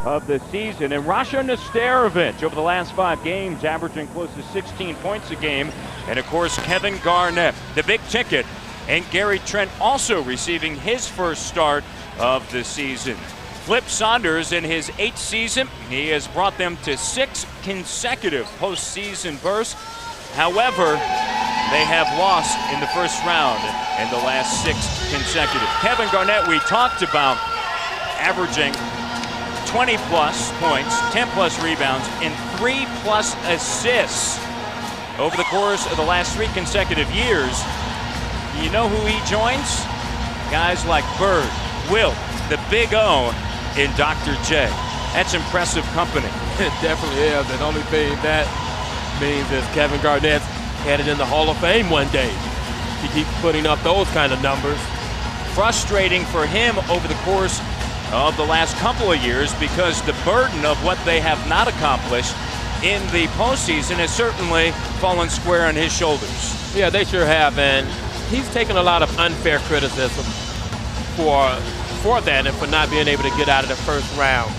of the season. And Rasha Nesterovic over the last 5 games averaging close to 16 points a game. And of course Kevin Garnett, the big ticket, and Gary Trent also receiving his first start of the season. Flip Saunders in his 8th season, he has brought them to 6 consecutive postseason berths. However, they have lost in the first round in the last 6 consecutive. Kevin Garnett, we talked about, averaging 20-plus points, 10-plus rebounds, and 3-plus assists over the course of the last 3 consecutive years. You know who he joins? Guys like Bird, Wilt, the Big O, and Dr. J. That's impressive company. It definitely is. And the only thing that means is Kevin Garnett's headed in the Hall of Fame one day. He keeps putting up those kind of numbers. Frustrating for him over the course of the last couple of years because the burden of what they have not accomplished in the postseason has certainly fallen square on his shoulders. Yeah, they sure have, and he's taken a lot of unfair criticism for that and for not being able to get out of the first round.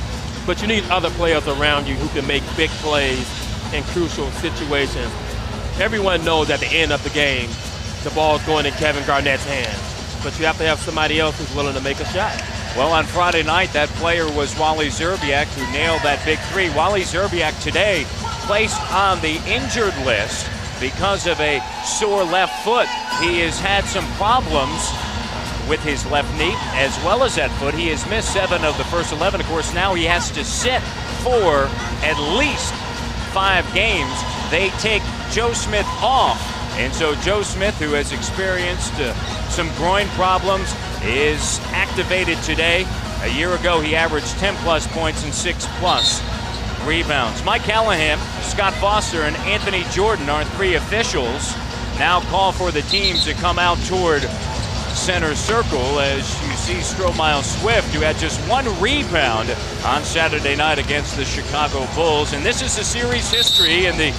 But you need other players around you who can make big plays in crucial situations. Everyone knows at the end of the game, the ball's going in Kevin Garnett's hands. But you have to have somebody else who's willing to make a shot. Well, on Friday night, that player was Wally Szczerbiak, who nailed that big 3. Wally Szczerbiak today placed on the injured list because of a sore left foot. He has had some problems with his left knee as well as that foot. He has missed 7 of the first 11. Of course, now he has to sit for at least 5 games. They take Joe Smith off. And so Joe Smith, who has experienced some groin problems, is activated today. A year ago, he averaged 10-plus points and 6-plus rebounds. Mike Callahan, Scott Foster, and Anthony Jordan are 3 officials. Now call for the teams to come out toward center circle as you see Stromile Swift, who had just 1 rebound on Saturday night against the Chicago Bulls. And this is the series history, and the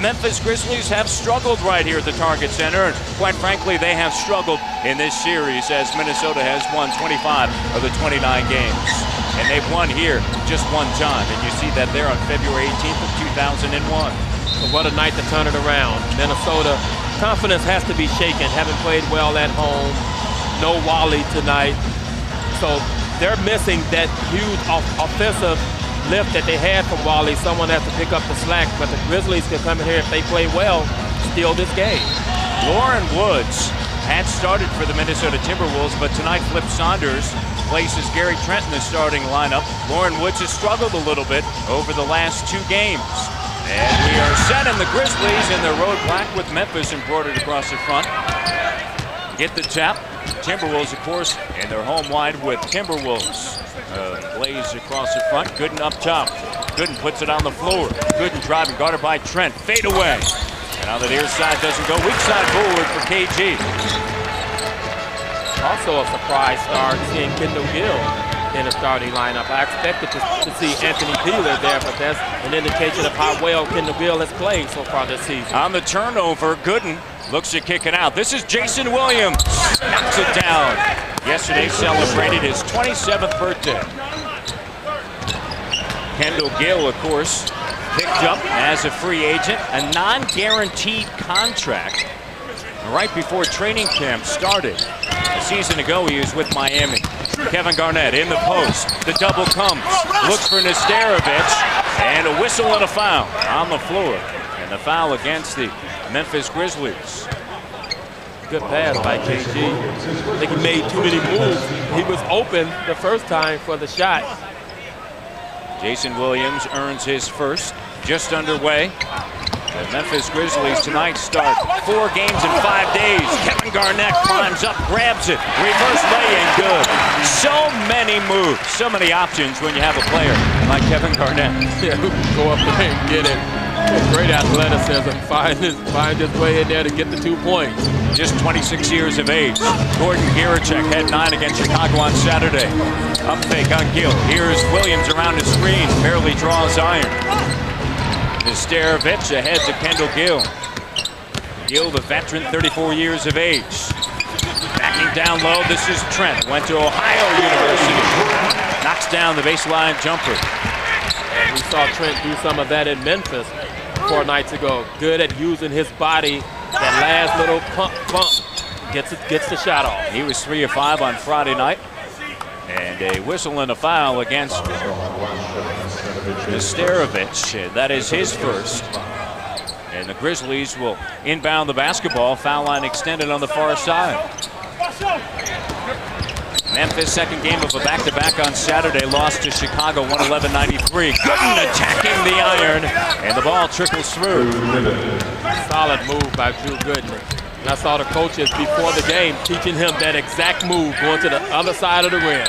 Memphis Grizzlies have struggled right here at the Target Center. And quite frankly, they have struggled in this series as Minnesota has won 25 of the 29 games. And they've won here just 1 time. And you see that there on February 18th of 2001. So what a night to turn it around. Minnesota, confidence has to be shaken. Haven't played well at home. No Wally tonight. So they're missing that huge offensive lift that they had from Wally. Someone has to pick up the slack, but the Grizzlies can come in here if they play well, steal this game. Lauren Woods had started for the Minnesota Timberwolves, but tonight Flip Saunders places Gary Trent in the starting lineup. Lauren Woods has struggled a little bit over the last 2 games. And we are set in the Grizzlies in their road black with Memphis embroidered across the front. Get the tap. Timberwolves, of course, and they're home wide with Timberwolves. Blaze across the front. Gooden up top. Gooden puts it on the floor. Gooden driving, guarded by Trent. Fade away. And on the near side doesn't go. Weak side forward for KG. Also a surprise start seeing Kendall Gill in the starting lineup. I expected to see Anthony Peeler there, but that's an indication of how well Kendall Gill has played so far this season. On the turnover, Gooden looks to kick it out. This is Jason Williams. Knocks it down. Yesterday celebrated his 27th birthday. Kendall Gill, of course, picked up as a free agent, a non-guaranteed contract right before training camp started. A season ago, he was with Miami. Kevin Garnett in the post. The double comes. Looks for Nesterovic. And a whistle and a foul on the floor. And the foul against the Memphis Grizzlies. Good pass by KG. I think he made too many moves. He was open the first time for the shot. Jason Williams earns his first. Just underway. The Memphis Grizzlies tonight start 4 games in 5 days. Kevin Garnett climbs up, grabs it. Reverse lay-in, good. So many moves, so many options when you have a player like Kevin Garnett. Yeah, who can go up there and get it. Great athleticism. Find his way in there to get the 2 points. Just 26 years of age. Gordon Giricek had 9 against Chicago on Saturday. Up fake on Gill. Here's Williams around his screen. Barely draws iron. Nesterovic ahead to Kendall Gill. Gill, the veteran, 34 years of age. Backing down low, this is Trent. Went to Ohio University. Knocks down the baseline jumper. And we saw Trent do some of that in Memphis 4 nights ago. Good at using his body, that last little bump, gets the shot off. He was 3 of 5 on Friday night. And a whistle and a foul against Nesterovic. That is his first. And the Grizzlies will inbound the basketball. Foul line extended on the far side. Memphis, second game of a back-to-back on Saturday, lost to Chicago 111-93. Gooden attacking the iron, and the ball trickles through. Solid move by Drew Gooden. And I saw the coaches before the game teaching him that exact move, going to the other side of the rim.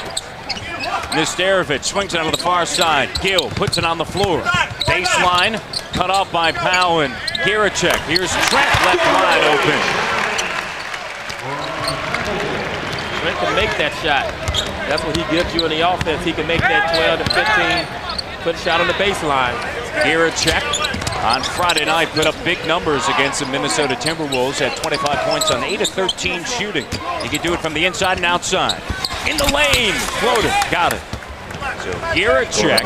Nesterovic swings it on the far side. Gill puts it on the floor. Baseline, cut off by Powell and Giracek. Here's Trent left wide open. Trent can make that shot. That's what he gives you in the offense. He can make that 12 to 15, put a shot on the baseline. Giracek on Friday night put up big numbers against the Minnesota Timberwolves at 25 points on 8 of 13 shooting. He can do it from the inside and outside. In the lane, floater, got it. So Giracek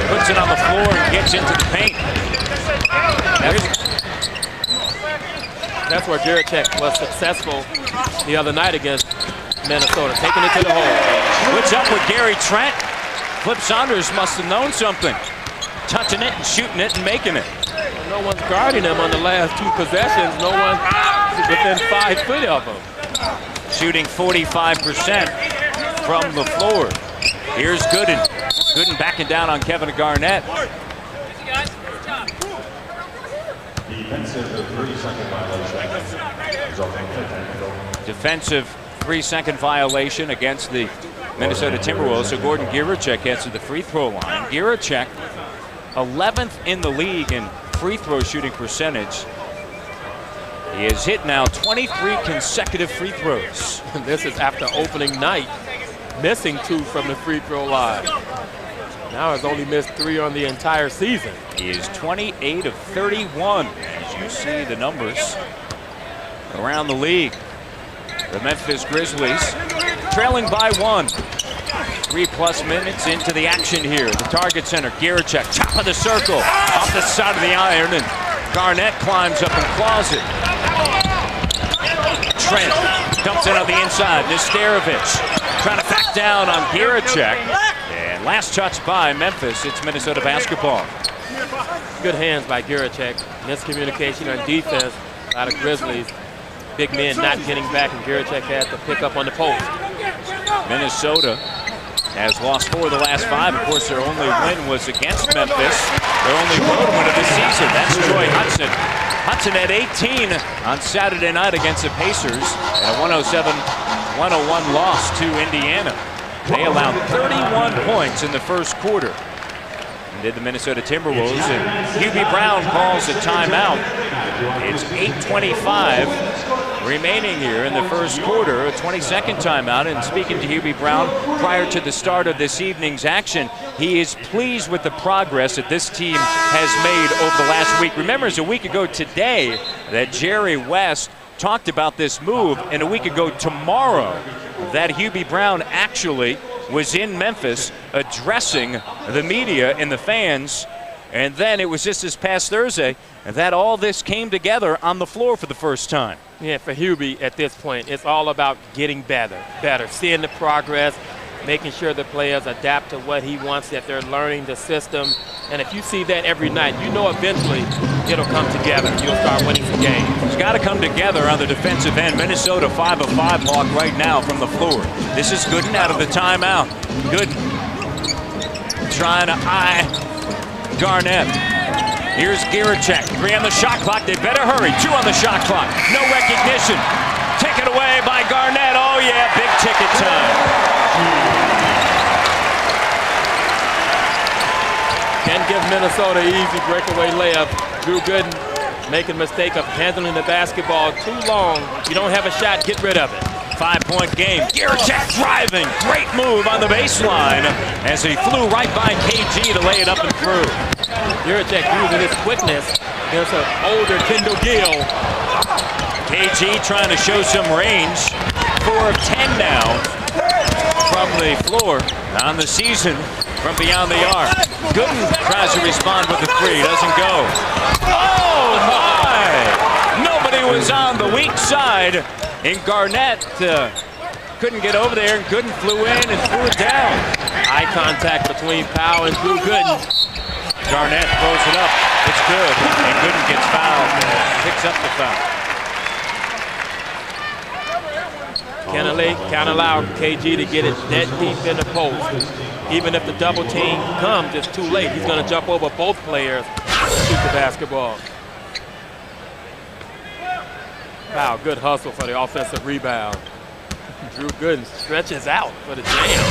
puts it on the floor and gets into the paint. That's where Giracek was successful the other night against Minnesota, taking it to the hole. What's up with Gary Trent? Flip Saunders must have known something. Touching it and shooting it and making it. No one's guarding him on the last 2 possessions. No one within 5 foot of him. Shooting 45% from the floor. Here's Gooden. Gooden backing down on Kevin Garnett. Defensive 3-second violation against the Minnesota Timberwolves. So Gordon Giracek gets to the free throw line. Giracek, 11th in the league in free throw shooting percentage. He has hit now 23 consecutive free throws. This is after opening night, missing 2 from the free throw line. Now has only missed 3 on the entire season. He is 28 of 31, as you see the numbers around the league. The Memphis Grizzlies trailing by 1. 3+ minutes into the action here. The target center, Giracek, top of the circle, off the side of the iron, and Garnett climbs up and claws it. Trent dumps it on the inside. Nesterovic trying to back down on Giracek. And last touch by Memphis. It's Minnesota basketball. Good hands by Giracek. Miscommunication on defense by the Grizzlies. Big men not getting back, and Giracek had to pick up on the post. Minnesota has lost 4 of the last 5. Of course, their only win was against Memphis. Their only road win of the season. That's Troy Hudson. Hudson had 18 on Saturday night against the Pacers and a 107-101 loss to Indiana. They allowed 31 points in the first quarter. And did the Minnesota Timberwolves, and Hubie Brown calls a timeout. It's 8:25 remaining here in the first quarter, a 22nd timeout. And speaking to Hubie Brown prior to the start of this evening's action, he is pleased with the progress that this team has made over the last week. Remember, it's a week ago today that Jerry West talked about this move, and a week ago tomorrow that Hubie Brown actually was in Memphis addressing the media and the fans. And then it was just this past Thursday that all this came together on the floor for the first time. Yeah, for Hubie at this point, it's all about getting better, seeing the progress, making sure the players adapt to what he wants, that they're learning the system. And if you see that every night, you know eventually it'll come together. You'll start winning some games. It's got to come together on the defensive end. Minnesota 5 of 5 Hawk right now from the floor. This is Gooden out of the timeout. Gooden trying to eye Garnett. Here's Giracek. 3 on the shot clock. They better hurry. 2 on the shot clock. No recognition. Taken away by Garnett. Oh, yeah, big ticket time. Can't give Minnesota an easy breakaway layup. Drew Gooden making a mistake of handling the basketball too long. You don't have a shot, get rid of it. 5-point game. Giracek driving. Great move on the baseline as he flew right by KG to lay it up and through. Giracek using his quickness against an older Kendall Gill. KG trying to show some range. 4 of 10 now from the floor on the season. from beyond the arc. Gooden tries to respond with the three, doesn't go. Oh my! Nobody was on the weak side, and Garnett couldn't get over there, and Gooden flew in and threw it down. Eye contact between Powell and Drew Gooden. Garnett throws it up. It's good, and Gooden gets fouled. Picks up the foul. Can't allow KG to get it that deep in the post. Even if the double team comes, it's too late. He's going to jump over both players and shoot the basketball. Wow, good hustle for the offensive rebound. Drew Gooden stretches out for the jam.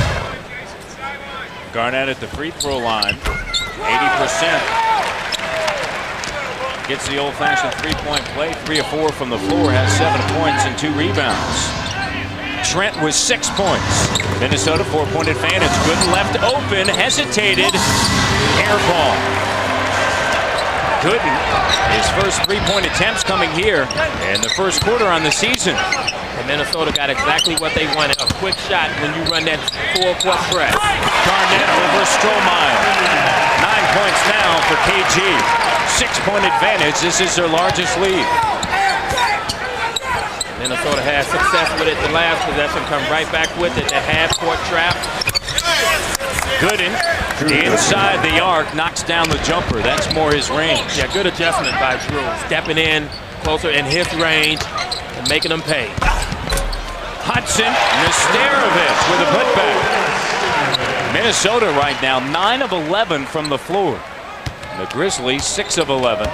Garnett at the free throw line, 80%. Gets the old-fashioned three-point play, 3 of 4 from the floor, has 7 points and 2 rebounds. Trent with 6 points. Minnesota 4-point advantage. Gooden left open, hesitated, air ball. Gooden, his first 3-point attempts coming here in the first quarter on the season. And Minnesota got exactly what they wanted, a quick shot when you run that full-court press. Garnett over Strohmeyer. 9 points now for KG. 6-point advantage. This is their largest lead. Minnesota had success with it the last possession, come right back with it. That half-court trap. Gooden inside the arc, knocks down the jumper. That's more his range. Yeah, good adjustment by Drew. Stepping in closer in his range and making them pay. Hudson, Nesterovic with a putback. Minnesota right now 9 of 11 from the floor. The Grizzlies 6 of 11.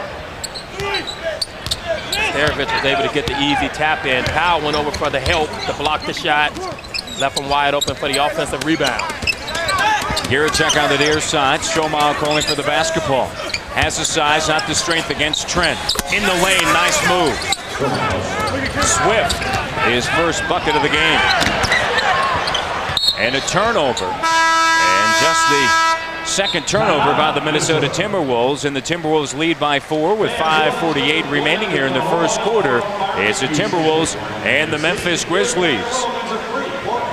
Nesterovic was able to get the easy tap in. Powell went over for the help to block the shot. Left him wide open for the offensive rebound. Giracek on the near side. Strohmeyer calling for the basketball. Has the size, not the strength against Trent. In the lane, nice move. Swift, his first bucket of the game. And a turnover. And just the second turnover by the Minnesota Timberwolves, and the Timberwolves lead by 4 with 5:48 remaining here in the first quarter. It's the Timberwolves and the Memphis Grizzlies.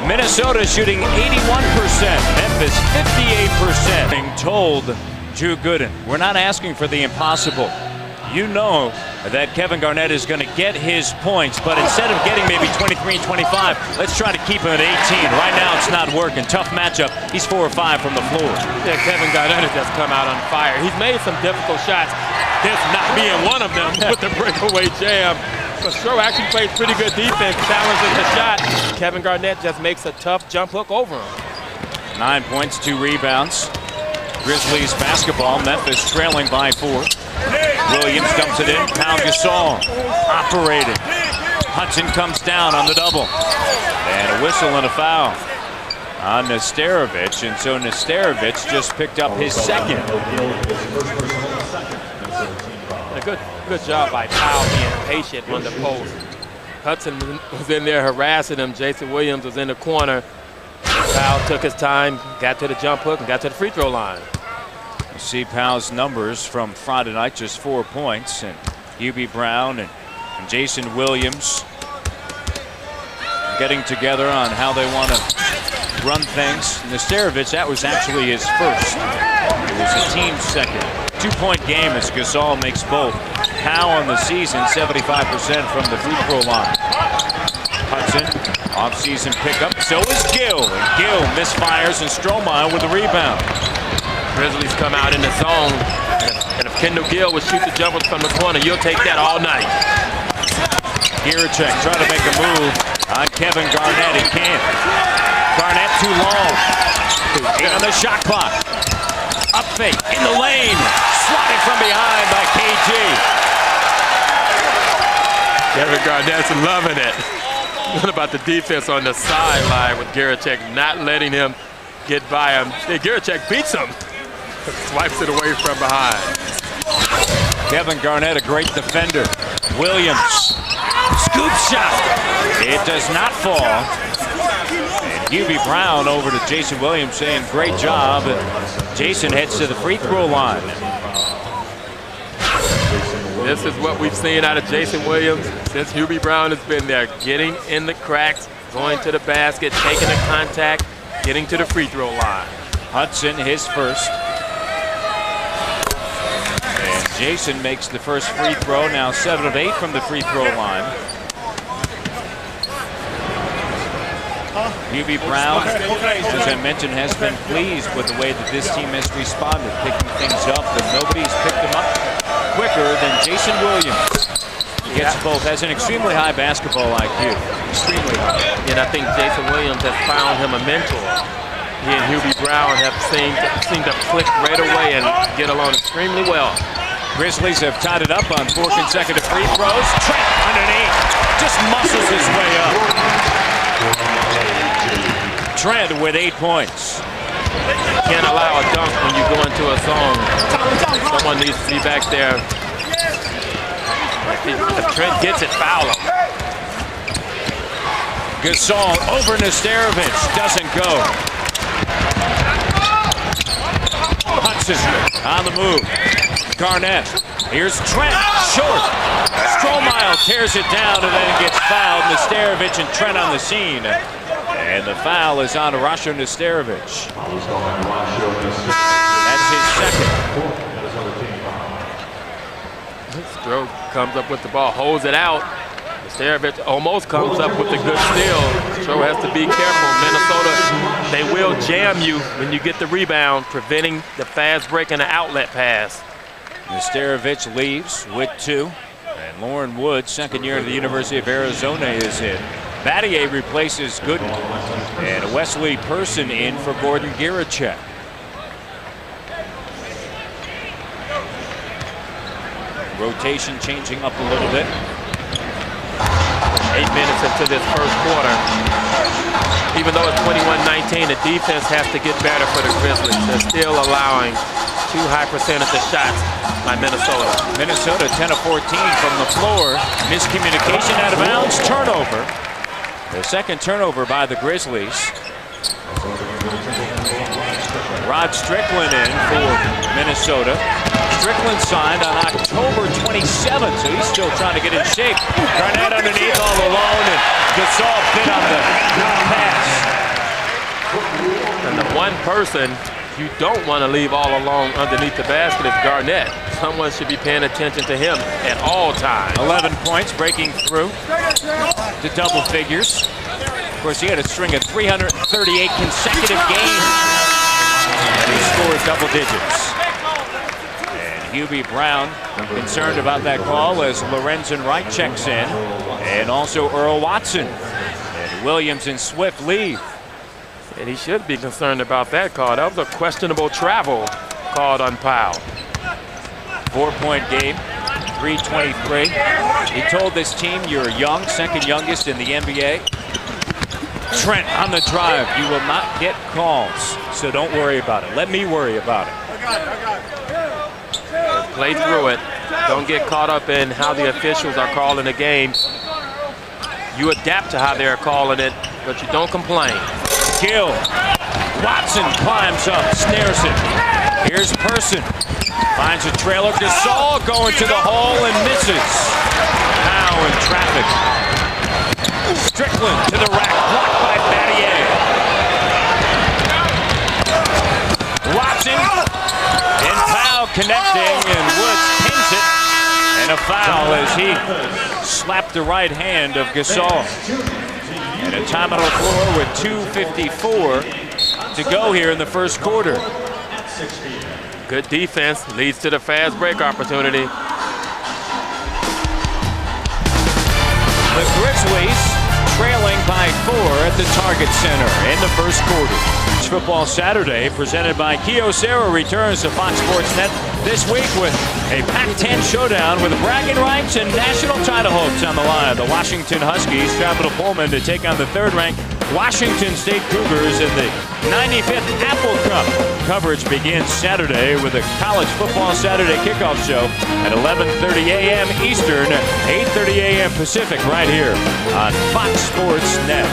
Minnesota shooting 81%, Memphis 58%. Being told Drew Gooden, we're not asking for the impossible. You know that Kevin Garnett is going to get his points, but instead of getting maybe 23 and 25, let's try to keep him at 18. Right now it's not working. Tough matchup. He's 4 or 5 from the floor. Yeah, Kevin Garnett has just come out on fire. He's made some difficult shots. This not being one of them with the breakaway jam. But Stroh actually plays pretty good defense, challenges the shot. Kevin Garnett just makes a tough jump hook over him. 9 points, 2 rebounds. Grizzlies basketball. Memphis trailing by 4. Williams dumps it in. Pau Gasol operating. Hudson comes down on the double. And a whistle and a foul on Nesterovic. And so Nesterovic just picked up his second. A good job by Powell being patient on the post. Hudson was in there harassing him. Jason Williams was in the corner. Powell took his time, got to the jump hook, and got to the free throw line. You see Powell's numbers from Friday night, just 4 points. And Hubie Brown and Jason Williams getting together on how they want to run things. Nesterovic, that was actually his first. It was a team second. 2-point game as Gasol makes both. Powell on the season, 75% from the free throw line. Hudson, off-season pickup. So is Gill. And Gill misfires, and Strohmeyer with a rebound. Grizzlies come out in the zone. And if Kendall Gill would shoot the jumpers from the corner, you'll take that all night. Giracek trying to make a move on Kevin Garnett. He can't. Garnett too long. 8 on the shot clock. Up fake in the lane. Swatted from behind by KG. Kevin Garnett's loving it. What about the defense on the sideline with Giracek not letting him get by him? Yeah, Giracek beats him. Swipes it away from behind. Kevin Garnett, a great defender. Williams. Scoop shot. It does not fall. And Hubie Brown over to Jason Williams saying great job. And Jason heads to the free throw line. This is what we've seen out of Jason Williams since Hubie Brown has been there. Getting in the cracks, going to the basket, taking the contact, getting to the free throw line. Hudson, his first. And Jason makes the first free throw, now 7 of 8 from the free throw line. Hubie Brown, as I mentioned, has been pleased with the way that this team has responded, picking things up, but nobody's picked them up quicker than Jason Williams. Gets both, has an extremely high basketball IQ, extremely high. And I think Jason Williams has found him a mentor. He and Hubie Brown have seemed to click right away and get along extremely well. Grizzlies have tied it up on 4 consecutive free throws. Trent underneath, just muscles his way up. Trent with 8 points. You can't allow a dunk when you go into a zone. Someone needs to be back there. If Trent gets it, foul him. Gasol over Nesterovic, doesn't go. Hudson on the move. Garnett. Here's Trent, short. Strohmeyer tears it down and then gets fouled. Nesterovic and Trent on the scene. And the foul is on Rasho Nesterovic. That's his second. Stroh comes up with the ball, holds it out. Nesterovic almost comes up with a good steal. Stroh has to be careful. Minnesota, they will jam you when you get the rebound, preventing the fast break and the outlet pass. Nesterovic leaves with 2. And Lauren Wood, second year at the University of Arizona, is in. Battier replaces Gooden. And Wesley Person in for Gordon Girachek. Rotation changing up a little bit. 8 minutes into this first quarter. Even though it's 21-19, the defense has to get better for the Grizzlies. They're still allowing too high percentage of shots by Minnesota. Minnesota 10 of 14 from the floor. Miscommunication out of bounds. Turnover. The second turnover by the Grizzlies. Rod Strickland in for Minnesota. Strickland signed on October 27th, so he's still trying to get in shape. Garnett underneath all alone, and Gasol bit on the pass. And the one person you don't want to leave all alone underneath the basket is Garnett. Someone should be paying attention to him at all times. 11 points, breaking through to double figures. Of course, he had a string of 338 consecutive games, and he scored double digits. Hubie Brown concerned about that call as Lorenzen Wright checks in, and also Earl Watson. And Williams and Swift leave. And he should be concerned about that call. That was a questionable travel called on Powell. 4-point game, 3:23. He told this team, you're young, second youngest in the NBA. Trent on the drive. You will not get calls, so don't worry about it. Let me worry about it. Play through it. Don't get caught up in how the officials are calling the game. You adapt to how they're calling it, but you don't complain. Gill. Watson climbs up, snares it. Here's Person. Finds a trailer. Gasol going to the hole and misses. Now in traffic. Strickland to the rack. Blocked by Battier. Watson. And Powell connecting, and Woods pins it. And a foul as he slapped the right hand of Gasol. And a time on the floor with 2:54 to go here in the first quarter. Good defense leads to the fast break opportunity. The Grizzlies trailing by 4 at the Target Center in the first quarter. Football Saturday presented by Kyocera returns to Fox Sports Net this week with a Pac-10 showdown with bragging rights and national title hopes on the line. The Washington Huskies travel to Pullman to take on the third-ranked Washington State Cougars in the 95th Apple Cup. Coverage begins Saturday with a College Football Saturday kickoff show at 11:30 a.m. Eastern, 8:30 a.m. Pacific, right here on Fox Sports Net.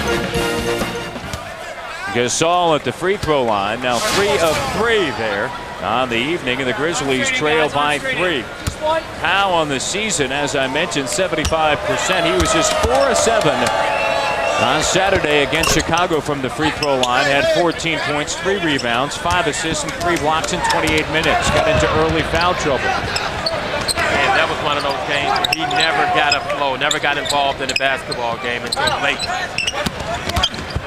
Gasol at the free throw line, now 3 of 3 there on the evening, and the Grizzlies trail by 3. Powell on the season, as I mentioned, 75%. He was just 4 of 7 On Saturday against Chicago from the free throw line, had 14 points, 3 rebounds, 5 assists, and 3 blocks in 28 minutes. Got into early foul trouble. And that was one of those games where he never got a flow, never got involved in a basketball game until late.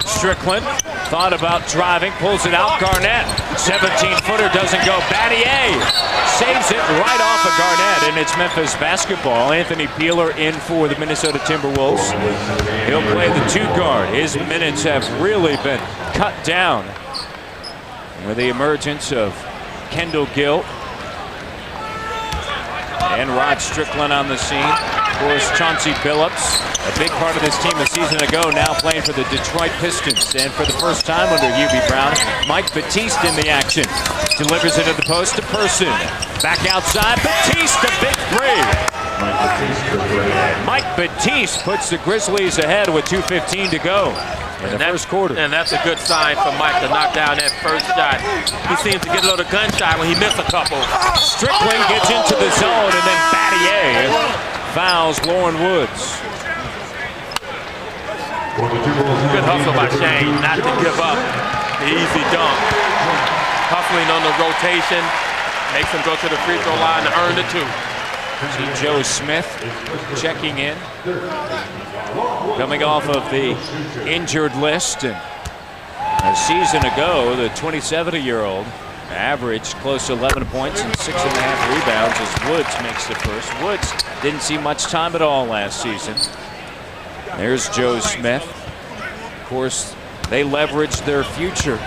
Strickland thought about driving, pulls it out. Garnett, 17-footer, doesn't go. Battier saves it right off of Garnett, and it's Memphis basketball. Anthony Peeler in for the Minnesota Timberwolves. He'll play the 2 guard. His minutes have really been cut down with the emergence of Kendall Gill and Rod Strickland on the scene. Of course, Chauncey Billups, a big part of this team a season ago, now playing for the Detroit Pistons. And for the first time under Hubie Brown, Mike Batiste in the action. Delivers it at the post to Person. Back outside, Batiste, a big 3. Mike Batiste puts the Grizzlies ahead with 2:15 to go in the first quarter. And that's a good sign for Mike to knock down that first shot. He seems to get a little gunshot when he missed a couple. Strickland gets into the zone, and then Battier fouls Lauren Woods. Good hustle by Shane not to give up the easy dunk. Hustling on the rotation, makes him go to the free throw line to earn the 2. See Joe Smith checking in, coming off of the injured list. And a season ago, the 27-year-old averaged close to 11 points and 6.5 rebounds as Woods makes the first. Woods didn't see much time at all last season. There's Joe Smith. Of course, they leveraged their future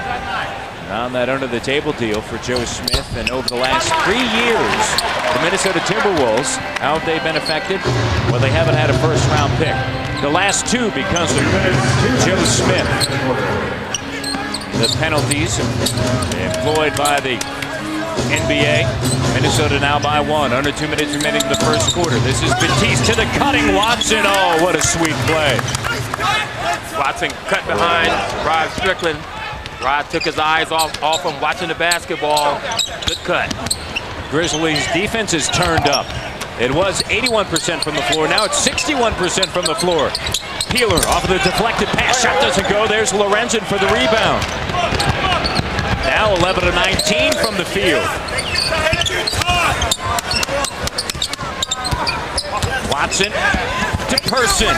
on that under-the-table deal for Joe Smith. And over the last 3 years, the Minnesota Timberwolves, how have they been affected? Well, they haven't had a first-round pick. The last 2 because of Joe Smith. The penalties employed by the NBA. Minnesota now by 1. Under 2 minutes remaining in the first quarter. This is Batiste to the cutting Watson. Oh, what a sweet play. Watson cut behind Rod Strickland. Rod took his eyes off him watching the basketball. Good cut. Grizzlies defense is turned up. It was 81% from the floor. Now it's 61% from the floor. Peeler off of the deflected pass. Shot doesn't go. There's Lorenzen for the rebound. Now 11 to 19 from the field. Watson to Person.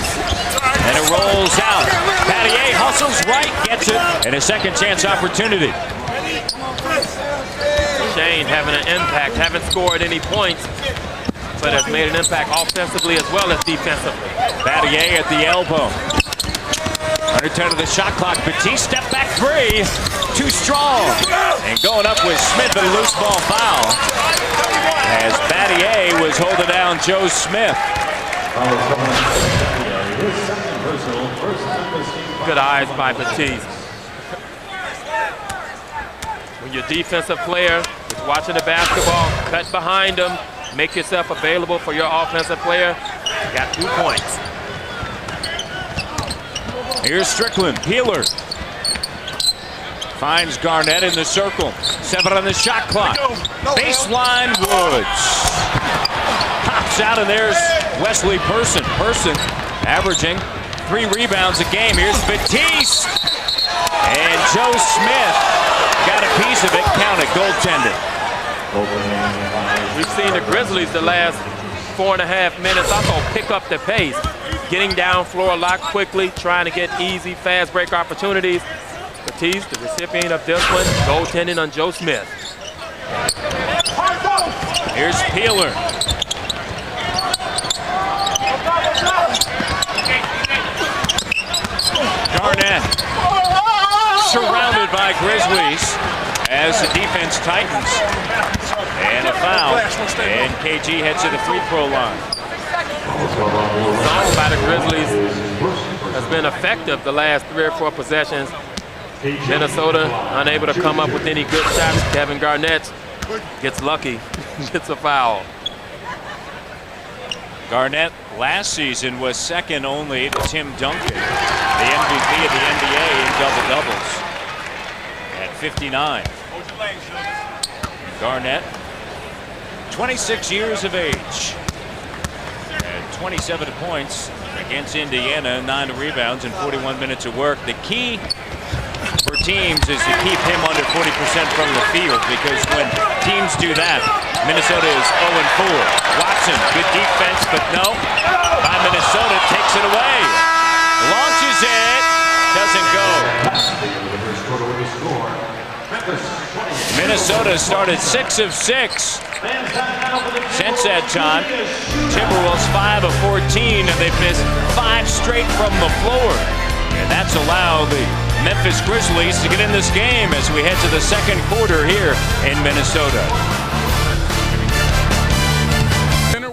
And it rolls out. Battier hustles right, gets it, and a second chance opportunity. Shane having an impact, haven't scored any points, but has made an impact offensively as well as defensively. Battier at the elbow. Under 10 of the shot clock. Batiste step back 3. Too strong. And going up with Smith, a loose ball foul. As Battier was holding down Joe Smith. Good eyes by Batiste. When your defensive player is watching the basketball, cut behind him, make yourself available for your offensive player. You got 2 points. Here's Strickland. Peeler finds Garnett in the circle. 7 on the shot clock. Baseline Woods. Pops out, and there's Wesley Person. Person averaging 3 rebounds a game. Here's Batiste. And Joe Smith got a piece of it. Count it. Goaltended. We've seen the Grizzlies the last 4.5 minutes also pick up the pace. Getting down floor a lot quickly, trying to get easy, fast break opportunities. Batiste, the recipient of this one, goaltending on Joe Smith. Here's Peeler. Garnett surrounded by Grizzlies as the defense tightens. And a foul. And KG heads to the free throw line. Zone by the Grizzlies has been effective the last 3 or 4 possessions. Minnesota unable to come up with any good shots. Kevin Garnett gets lucky, gets a foul. Garnett last season was second only to Tim Duncan, the MVP of the NBA in double-doubles at 59. Garnett, 26 years of age. At 27 points against Indiana, 9 rebounds and 41 minutes of work. The key for teams is to keep him under 40% from the field, because when teams do that, Minnesota is 0-4. Watson, good defense, but no. By Minnesota, takes it away. Launches it, doesn't go. Minnesota started 6 of 6 since that time. Timberwolves 5 of 14, and they've missed 5 straight from the floor. And that's allowed the Memphis Grizzlies to get in this game as we head to the second quarter here in Minnesota.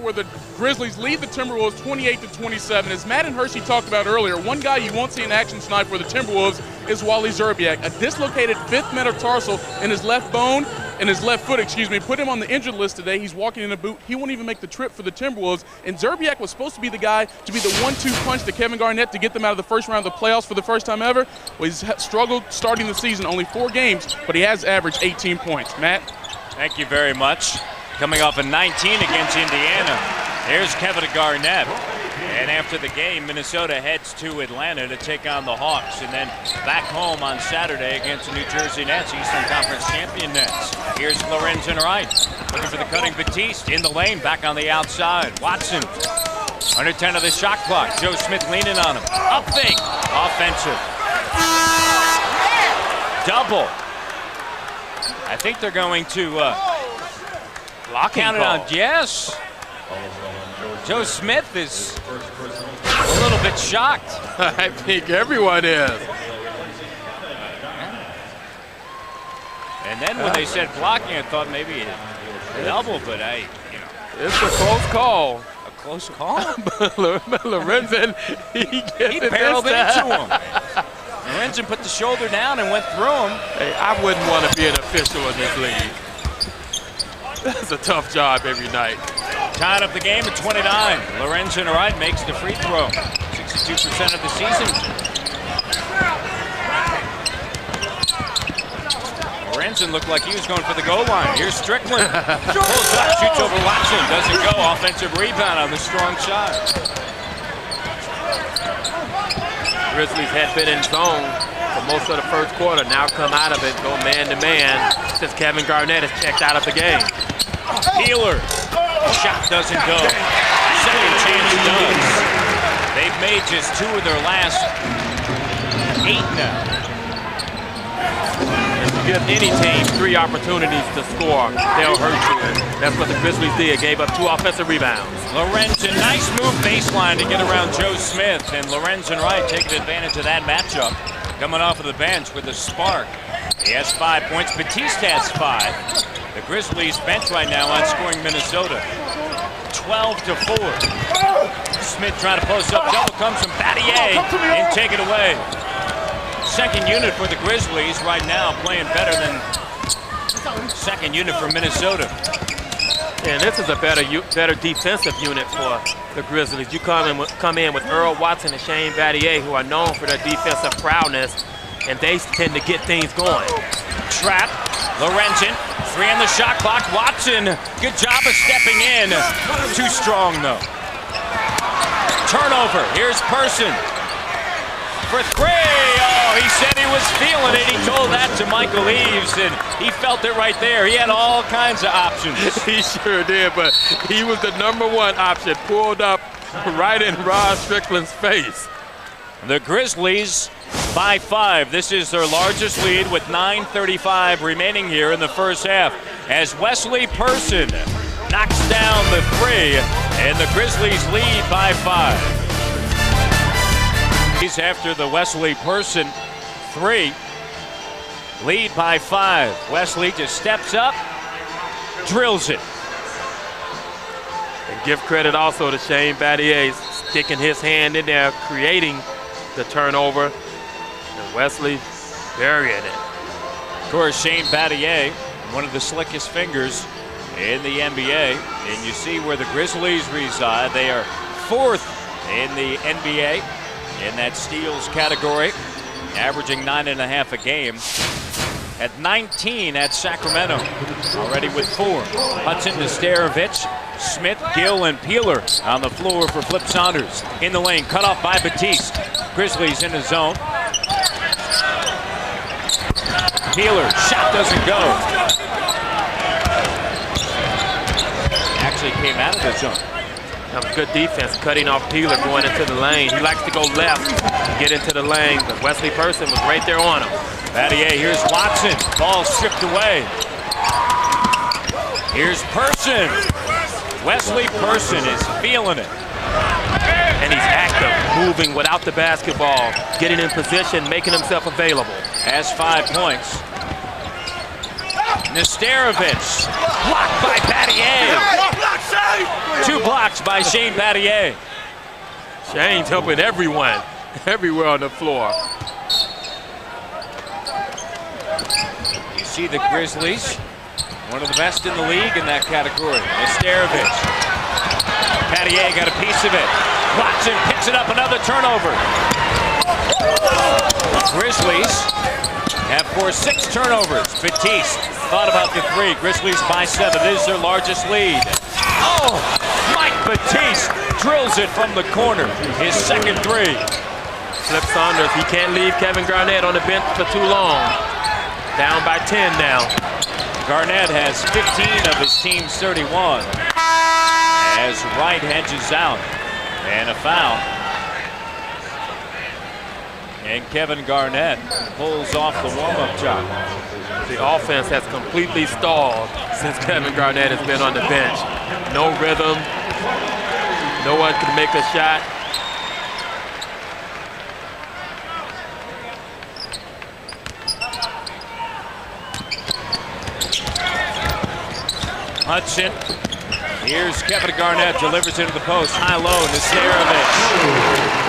Where the Grizzlies lead the Timberwolves 28-27. As Matt and Hershey talked about earlier, one guy you won't see in action tonight for the Timberwolves is Wally Szczerbiak. A dislocated 5th metatarsal in his left bone, in his left foot, put him on the injured list today. He's walking in a boot. He won't even make the trip for the Timberwolves. And Szczerbiak was supposed to be the guy to be the 1-2 punch to Kevin Garnett to get them out of the first round of the playoffs for the first time ever. Well, he's struggled starting the season, only 4 games, but he has averaged 18 points. Matt? Thank you very much. Coming off a 19 against Indiana. Here's Kevin Garnett. And after the game, Minnesota heads to Atlanta to take on the Hawks, and then back home on Saturday against the New Jersey Nets, Eastern Conference champion Nets. Here's Lorenzen Wright, looking for the cutting Batiste in the lane, back on the outside. Watson, under 10 of the shot clock. Joe Smith leaning on him. Up fake, offensive. Double. I think they're going to count it on. Yes. Joe Smith is a little bit shocked. I think everyone is. And then when they said blocking, I thought maybe a double, but It's a close call. A close call? Lorenzen, he barreled into him. Lorenzen put the shoulder down and went through him. Hey, I wouldn't want to be an official in this league. That's a tough job every night. Tied up the game at 29. Lorenzen Wright makes the free throw. 62% of the season. Lorenzen looked like he was going for the goal line. Here's Strickland. Pulls up, shoots over Watson. Doesn't go. Offensive rebound on the strong shot. Grizzlies had been in zone for most of the first quarter. Now come out of it, go man-to-man since Kevin Garnett has checked out of the game. Peeler. Shot doesn't go. Second chance does. They've made just 2 of their last 8 now. If you give any team 3 opportunities to score, they'll hurt you. That's what the Grizzlies did. Gave up 2 offensive rebounds. Lorenzen, nice move baseline to get around Joe Smith. And Lorenzen Wright taking advantage of that matchup. Coming off of the bench with a spark. He has 5 points. Batiste has 5. The Grizzlies bench right now outscoring Minnesota 12-4. Smith trying to post up, double comes from Battier and take it away. Second unit for the Grizzlies right now, playing better than second unit for Minnesota. And this is a better defensive unit for the Grizzlies. You come in with Earl Watson and Shane Battier, who are known for their defensive prowess, and they tend to get things going. Trap, Lorenzen. 3 on the shot clock. Watson, good job of stepping in. Too strong, though. Turnover. Here's Person for 3. Oh, he said he was feeling it. He told that to Michael Eaves, and he felt it right there. He had all kinds of options. He sure did, but he was the #1 option. Pulled up right in Rod Strickland's face. The Grizzlies by 5. This is their largest lead with 9:35 remaining here in the first half as Wesley Person knocks down the 3 and the Grizzlies lead by 5. He's after the Wesley Person 3, lead by 5. Wesley just steps up, drills it. And give credit also to Shane Battier sticking his hand in there, creating the turnover. And Wesley burying it. Of course, Shane Battier, one of the slickest fingers in the NBA. And you see where the Grizzlies reside. They are 4th in the NBA in that steals category, averaging 9.5 a game. at 19 at Sacramento. Already with 4. Hudson to Starovich. Smith, Gill, and Peeler on the floor for Flip Saunders. In the lane, cut off by Batiste. Grizzlies in the zone. Peeler, shot doesn't go. Actually came out of the zone. Good defense, cutting off Peeler, going into the lane. He likes to go left, get into the lane, but Wesley Person was right there on him. Battier, here's Watson. Ball stripped away. Here's Person. Wesley Person is feeling it. And he's active, moving without the basketball, getting in position, making himself available. Has 5 points. Nesterovich, blocked by Battier. 2 blocks by Shane Battier. Shane's helping everyone, everywhere on the floor. You see the Grizzlies, one of the best in the league in that category. Nesterovich. Battier got a piece of it. Watson picks it up, another turnover. Grizzlies have forced 6 turnovers. Batiste thought about the 3. Grizzlies by 7. This is their largest lead. Oh, Mike Batiste drills it from the corner. His second 3. Flip Saunders, he can't leave Kevin Garnett on the bench for too long. Down by 10 now. Garnett has 15 of his team's 31. As Wright hedges out. And a foul. And Kevin Garnett pulls off the warm-up shot. The offense has completely stalled since Kevin Garnett has been on the bench. No rhythm. No one can make a shot. Hudson. Here's Kevin Garnett, delivers into the post. High-low, Nesterovich.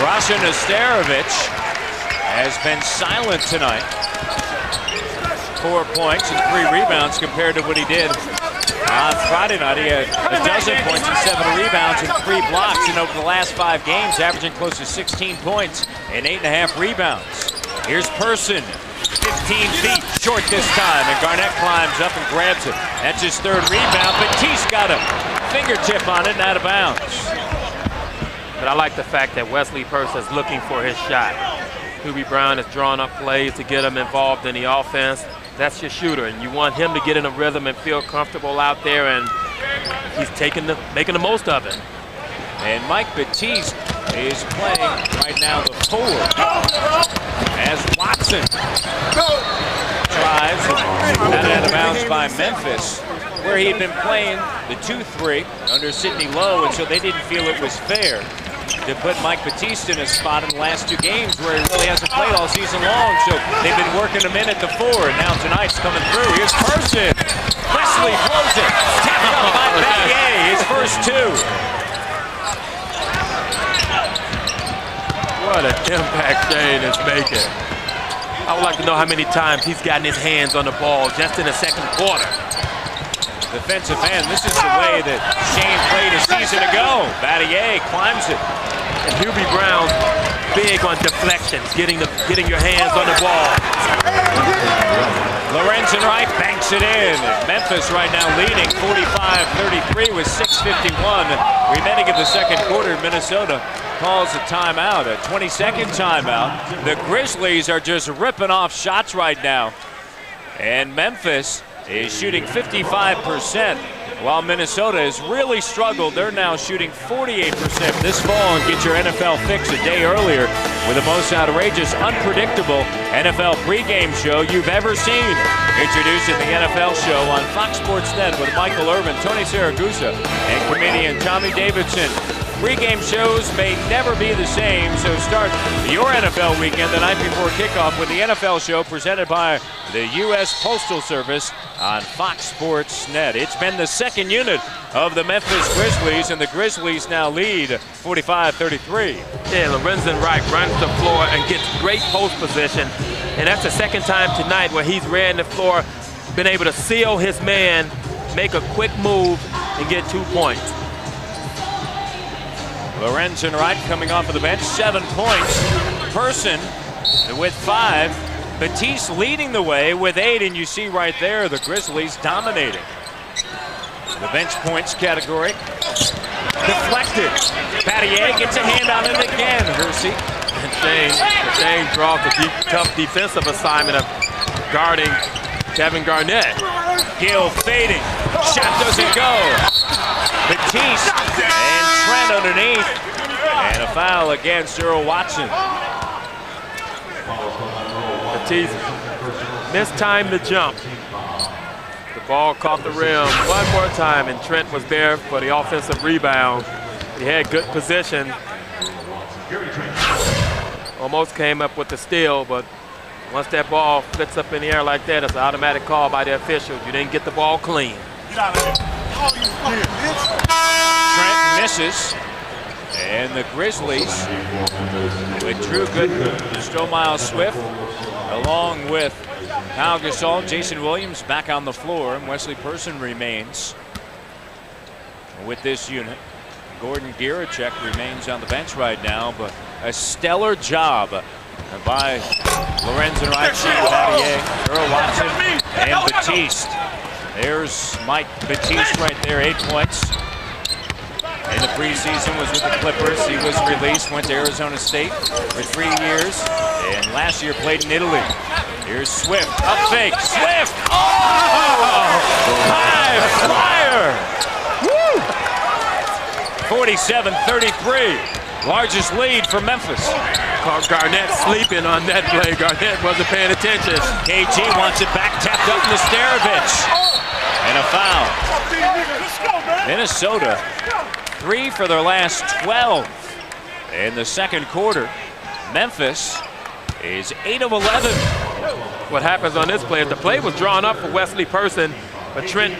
Rasha Nesterovich has been silent tonight. 4 points and 3 rebounds compared to what he did on Friday night. He had a dozen points and 7 rebounds and 3 blocks. And over the last 5 games, averaging close to 16 points and 8.5 rebounds. Here's Person. 15 feet short this time, and Garnett climbs up and grabs it. That's his 3rd rebound. Batiste got a fingertip on it and out of bounds. But I like the fact that Wesley Person is looking for his shot. Hubie Brown has drawn up plays to get him involved in the offense. That's your shooter, and you want him to get in a rhythm and feel comfortable out there, and he's making the most of it. And Mike Batiste is playing right now the 4. As Watson drives and out of bounds by Memphis, where he had been playing the 2-3 under Sidney Lowe, and so they didn't feel it was fair to put Mike Batiste in a spot in the last 2 games where he really hasn't played all season long. So they've been working him in at the 4, and now tonight's coming through. Here's Person. Wesley blows it. Tapped up by Battier, his first 2. What an impact Shane is making. I would like to know how many times he's gotten his hands on the ball just in the second quarter. Defensive end, this is the way that Shane played a season ago. Battier climbs it. And Hubie Brown big on deflections, getting your hands on the ball. Lorenzen Wright banks it in. Memphis right now leading 45-33 with 6:51 remaining in the second quarter. Minnesota calls a timeout, a 20-second timeout. The Grizzlies are just ripping off shots right now. And Memphis is shooting 55%, while Minnesota has really struggled. They're now shooting 48% this fall. And get your NFL fix a day earlier with the most outrageous, unpredictable NFL pregame show you've ever seen. Introducing the NFL show on Fox Sports Net with Michael Irvin, Tony Siragusa, and comedian Tommy Davidson. Pre-game shows may never be the same, so start your NFL weekend the night before kickoff with the NFL show presented by the U.S. Postal Service on Fox Sports Net. It's been the second unit of the Memphis Grizzlies, and the Grizzlies now lead 45-33. Yeah, Lorenzen Wright runs the floor and gets great post position, and that's the second time tonight where he's ran the floor, been able to seal his man, make a quick move, and get 2 points. Lorenzen Wright coming off of the bench, 7 points. Person with 5. Batiste leading the way with 8, and you see right there the Grizzlies dominating. The bench points category. Deflected. Battier gets a hand on it again. Hersey. And Shane draws the tough defensive assignment of guarding Kevin Garnett. Gill fading. Shot doesn't go. Batiste and Trent underneath. And a foul against Earl Watson. Batiste mistimed the jump. The ball caught the rim one more time, and Trent was there for the offensive rebound. He had good position. Almost came up with the steal, but once that ball flicks up in the air like that, it's an automatic call by the official. You didn't get the ball clean. Trent misses. And the Grizzlies with Drew Gooden, Stromile Swift, along with Pau Gasol, Jason Williams back on the floor, and Wesley Person remains with this unit. Gordon Giracek remains on the bench right now, but a stellar job by Lorenzen Ricci, Battier, Earl Watson, and Batiste. There's Mike Batiste right there, 8 points. In the preseason was with the Clippers. He was released, went to Arizona State for 3 years, and last year played in Italy. Here's Swift, up fake, Swift! Oh! High flyer! Woo! 47-33, largest lead for Memphis. Garnett sleeping on that play. Garnett wasn't paying attention. KG wants it back, tapped up to Starovich. And a foul. Minnesota, 3 for their last 12 in the second quarter. Memphis is 8 of 11. What happens on this play is the play was drawn up for Wesley Person, but Trent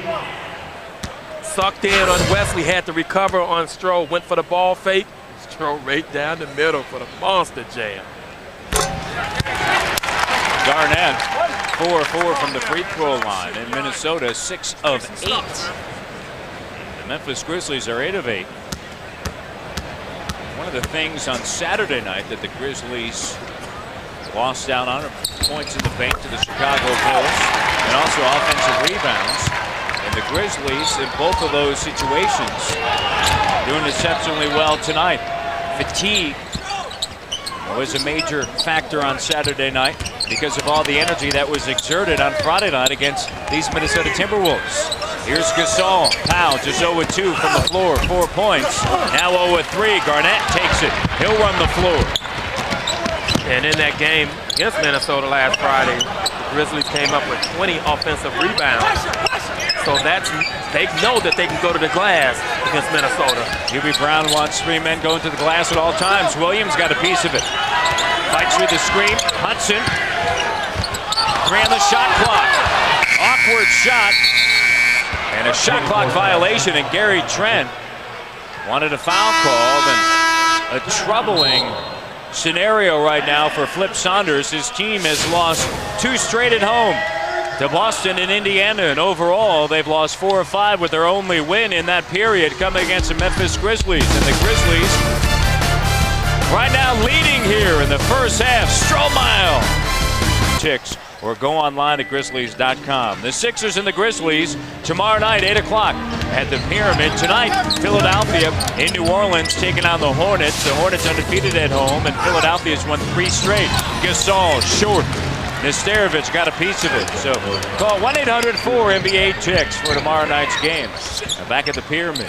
sucked in on Wesley, had to recover on Stroh, went for the ball fake. Stroh right down the middle for the monster jam. Garnett, 4-4 from the free throw line, and Minnesota 6 of 8. The Memphis Grizzlies are 8 of 8. One of the things on Saturday night that the Grizzlies lost out on are points in the paint to the Chicago Bulls, and also offensive rebounds. And the Grizzlies, in both of those situations, doing exceptionally well tonight. Fatigue was a major factor on Saturday night because of all the energy that was exerted on Friday night against these Minnesota Timberwolves. Here's Gasol. Powell just 0-2 from the floor, 4 points. Now 0-3. Garnett takes it. He'll run the floor. And in that game against Minnesota last Friday, the Grizzlies came up with 20 offensive rebounds. So they know that they can go to the glass against Minnesota. Hubie Brown wants 3 men going to the glass at all times. Williams got a piece of it. Fights with the screen. Hudson ran the shot clock. Awkward shot. And a shot clock violation, and Gary Trent wanted a foul called, and a troubling scenario right now for Flip Saunders. His team has lost 2 straight at home to Boston and Indiana, and overall they've lost 4 or 5 with their only win in that period coming against the Memphis Grizzlies. And the Grizzlies right now leading here in the first half. Stromile ticks, or go online at Grizzlies.com. The Sixers and the Grizzlies tomorrow night, 8 o'clock at the Pyramid. Tonight, Philadelphia in New Orleans taking on the Hornets. The Hornets undefeated at home, and Philadelphia's won 3 straight. Gasol short. Nesterovich got a piece of it. So call 1-800-4-NBA-TICKS for tomorrow night's game. Now back at the Pyramid.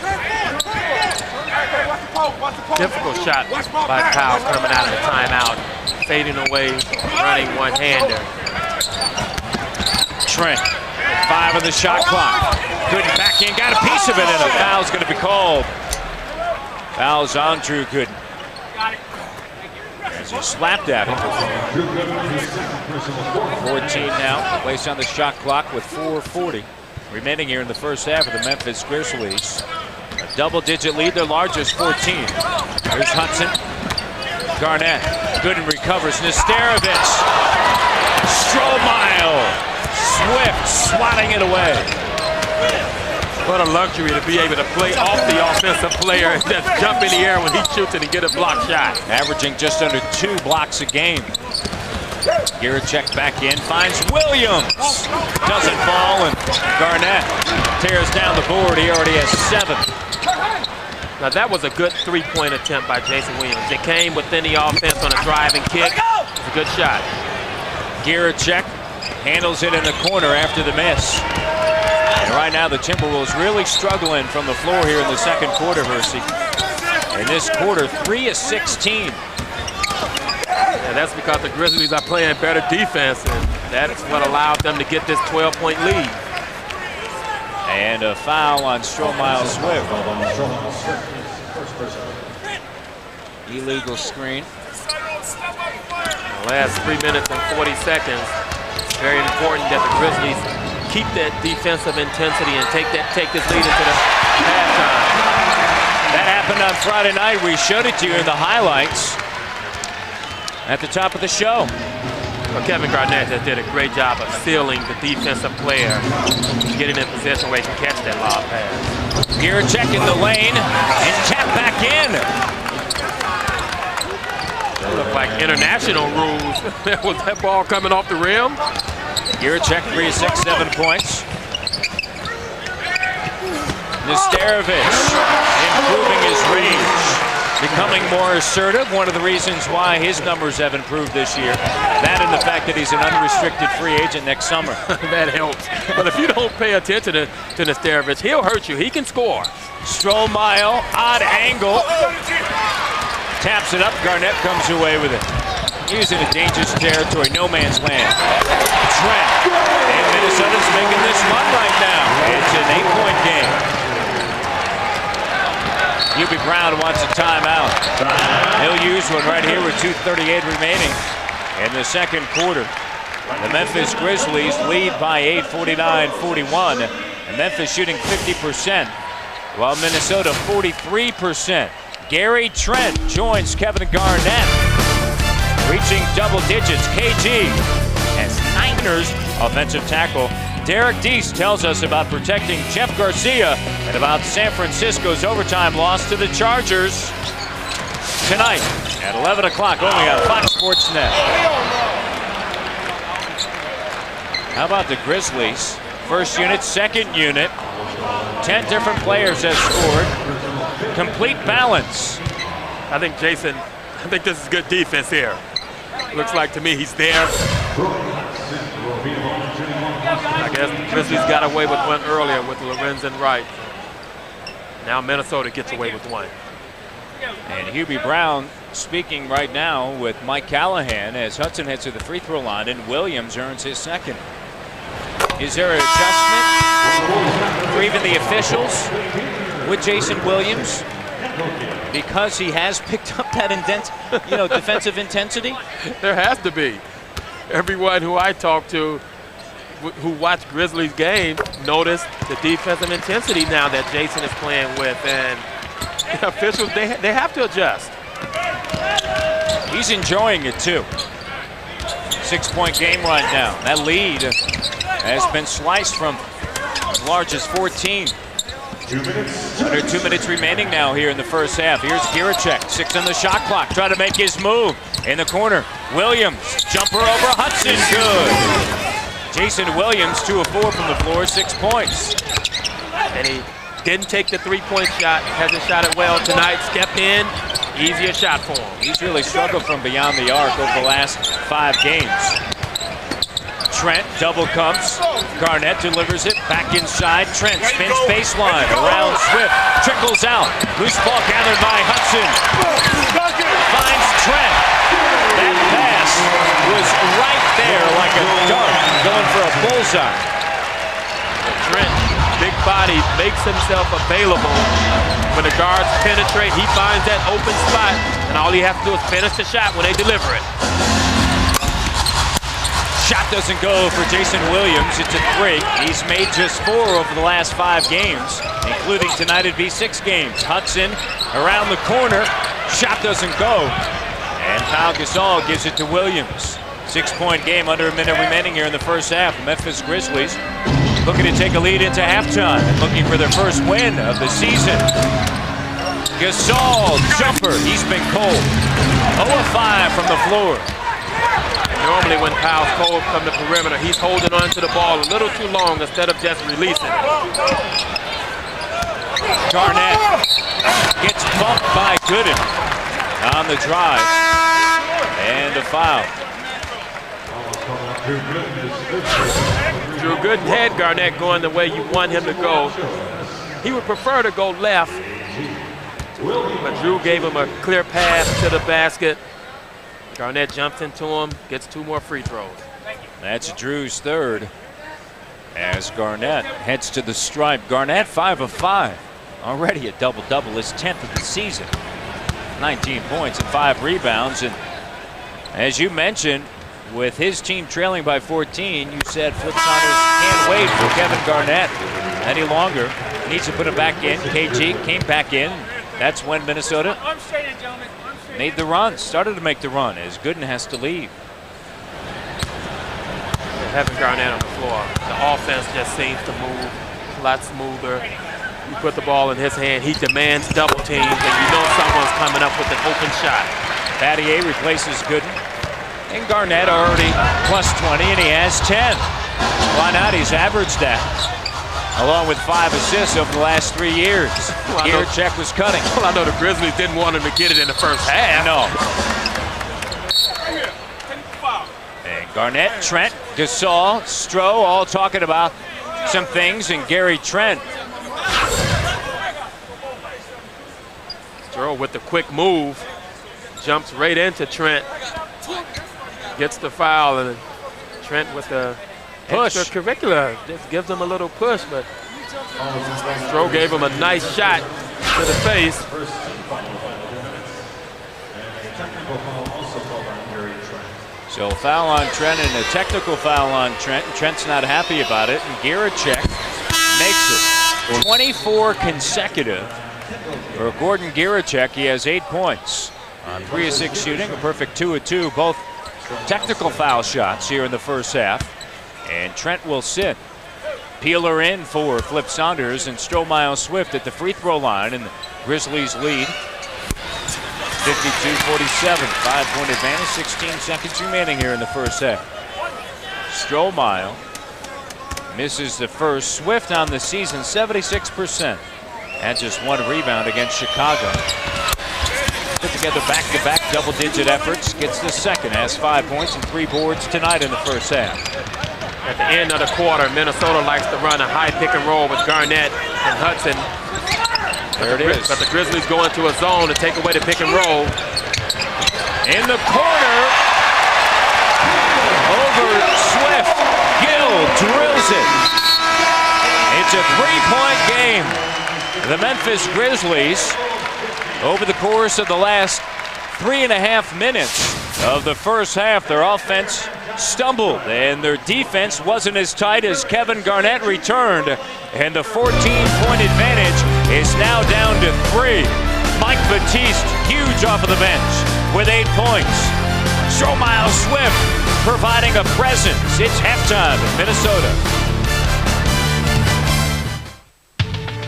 Difficult shot by Powell coming out of the timeout. Fading away, running one-hander. Trent, 5 on the shot clock. Gooden back in, got a piece of it, and a foul's going to be called. Foul's on Drew Gooden. As he slapped at him. 14 now, placed on the shot clock with 4:40 remaining here in the first half of the Memphis Grizzlies. A double-digit lead, their largest, 14. Here's Hudson. Garnett. Gooden recovers. Nesterovich. Stromile. Swift swatting it away. What a luxury to be able to play off the offensive player and just jump in the air when he shoots it and get a block shot. Averaging just under 2 blocks a game. Giricek back in, finds Williams. Doesn't fall, and Garnett tears down the board. He already has 7. Now that was a good three-point attempt by Jason Williams. It came within the offense on a driving kick. It was a good shot. Giricek handles it in the corner after the miss. And right now the Timberwolves really struggling from the floor here in the second quarter, Hersey. In this quarter, 3 of 16. And that's because the Grizzlies are playing better defense, and that's what allowed them to get this 12-point lead. And a foul on Stromile Swift. Illegal screen. The last 3 minutes and 40 seconds. It's very important that the Grizzlies keep that defensive intensity and take this lead into the halftime. That happened on Friday night. We showed it to you in the highlights at the top of the show. Well, Kevin Garnett just did a great job of sealing the defensive player, getting in position where he can catch that lob pass. Giricek in the lane and tap back in. Look like international rules. Was that ball coming off the rim? Giricek 3 of 6, 7 points. Nesterovic improving his range, becoming more assertive. One of the reasons why his numbers have improved this year. That and the fact that he's an unrestricted free agent next summer. That helps. But if you don't pay attention to Nesterovic, he'll hurt you. He can score. Stromile, odd angle. Taps it up. Garnett comes away with it. He's in a dangerous territory, no man's land. Trent. And Minnesota's making this run right now. It's an 8-point game. Hubie Brown wants a timeout. He'll use one right here with 2:38 remaining in the second quarter. The Memphis Grizzlies lead by 8, 49-41. And Memphis shooting 50%, while Minnesota 43%. Gary Trent joins Kevin Garnett, reaching double digits. KG as Niners offensive tackle. Derek Deese tells us about protecting Jeff Garcia and about San Francisco's overtime loss to the Chargers tonight at 11 o'clock only on Fox Sports Net. How about the Grizzlies? First unit, second unit. 10 different players have scored. Complete balance. I think this is good defense here. Looks like to me he's there. I guess the Grizzlies got away with one earlier with Lorenzen Wright. Now Minnesota gets away with one. And Hubie Brown speaking right now with Mike Callahan as Hudson heads to the free throw line and Williams earns his second. Is there an adjustment for even the officials with Jason Williams? Because he has picked up that defensive intensity? There has to be. Everyone who I talk to who watched Grizzlies games noticed the defensive intensity now that Jason is playing with, and the officials, they have to adjust. He's enjoying it too. 6-point game right now. That lead has been sliced from as large as 14. Under 2 minutes remaining now here in the first half. Here's Giricek, 6 on the shot clock, trying to make his move. In the corner, Williams, jumper over Hudson, good. Jason Williams, 2 of 4 from the floor, 6 points. And he didn't take the three-point shot, hasn't shot it well tonight. Step in, easier shot for him. He's really struggled from beyond the arc over the last 5 games. Trent double comes. Garnett delivers it back inside. Trent spins baseline around Swift. Trickles out. Loose ball gathered by Hudson. Finds Trent. That pass was right there like a dart going for a bullseye. Trent, big body, makes himself available. When the guards penetrate, he finds that open spot, and all he has to do is finish the shot when they deliver it. Shot doesn't go for Jason Williams. It's a 3. He's made just 4 over the last 5 games, including tonight it'd be 6 games. Hudson around the corner. Shot doesn't go. And Pau Gasol gives it to Williams. 6-point game, under a minute remaining here in the first half. The Memphis Grizzlies looking to take a lead into halftime and looking for their first win of the season. Gasol, jumper. He's been cold. 0 of 5 from the floor. Normally when Powell's cold from the perimeter, he's holding on to the ball a little too long instead of just releasing it. Garnett gets bumped by Gooden on the drive, and a foul. Drew Gooden had Garnett going the way you want him to go. He would prefer to go left, but Drew gave him a clear pass to the basket. Garnett jumped into him, gets 2 more free throws. That's Drew's third as Garnett heads to the stripe. Garnett 5 of 5, already a double-double, his 10th of the season. 19 points and 5 rebounds, and as you mentioned, with his team trailing by 14, you said Flip Saunders can't wait for Kevin Garnett any longer. Needs to put it back in. KG came back in. That's when Minnesota made the run, started to make the run as Gooden has to leave. Having Garnett on the floor, the offense just seems to move a lot smoother. You put the ball in his hand, he demands double teams, and you know someone's coming up with an open shot. Battier replaces Gooden. And Garnett already plus 20, and he has 10. Why not? He's averaged that, along with 5 assists over the last 3 years. Gierczek was cutting. Well, I know the Grizzlies didn't want him to get it in the first half. No. And Garnett, Trent, Gasol, Stroh, all talking about some things, and Gary Trent. Stroh with the quick move, jumps right into Trent. Gets the foul, and Trent with the Push. extracurricular just gives him a little push, but Stroh gave him a nice shot to the face. So foul on Trent and a technical foul on Trent. Trent's not happy about it, and Gierczek makes it. 24 consecutive for Gordon Gierczek. He has 8 points on 3 of 6 shooting, a perfect 2 of 2, both technical foul shots here in the first half. And Trent will sit. Peeler in for Flip Saunders, and Stroh Swift at the free throw line, and the Grizzlies lead 52-47. 5-point advantage, 16 seconds remaining here in the first half. Stroh misses the first. Swift on the season, 76%. Had just 1 rebound against Chicago. Put together back-to-back double-digit efforts. Gets the second, has 5 points and 3 boards tonight in the first half. At the end of the quarter, Minnesota likes to run a high pick and roll with Garnett and Hudson. There it is. But the Grizzlies go into a zone to take away the pick and roll. In the corner, over Swift. Gill drills it. It's a 3-point game. The Memphis Grizzlies, over the course of the last 3.5 minutes of the first half, their offense stumbled and their defense wasn't as tight as Kevin Garnett returned, and the 14-point advantage is now down to 3. Mike Batiste, huge off of the bench with 8 points. Stroh Swift providing a presence. It's halftime in Minnesota.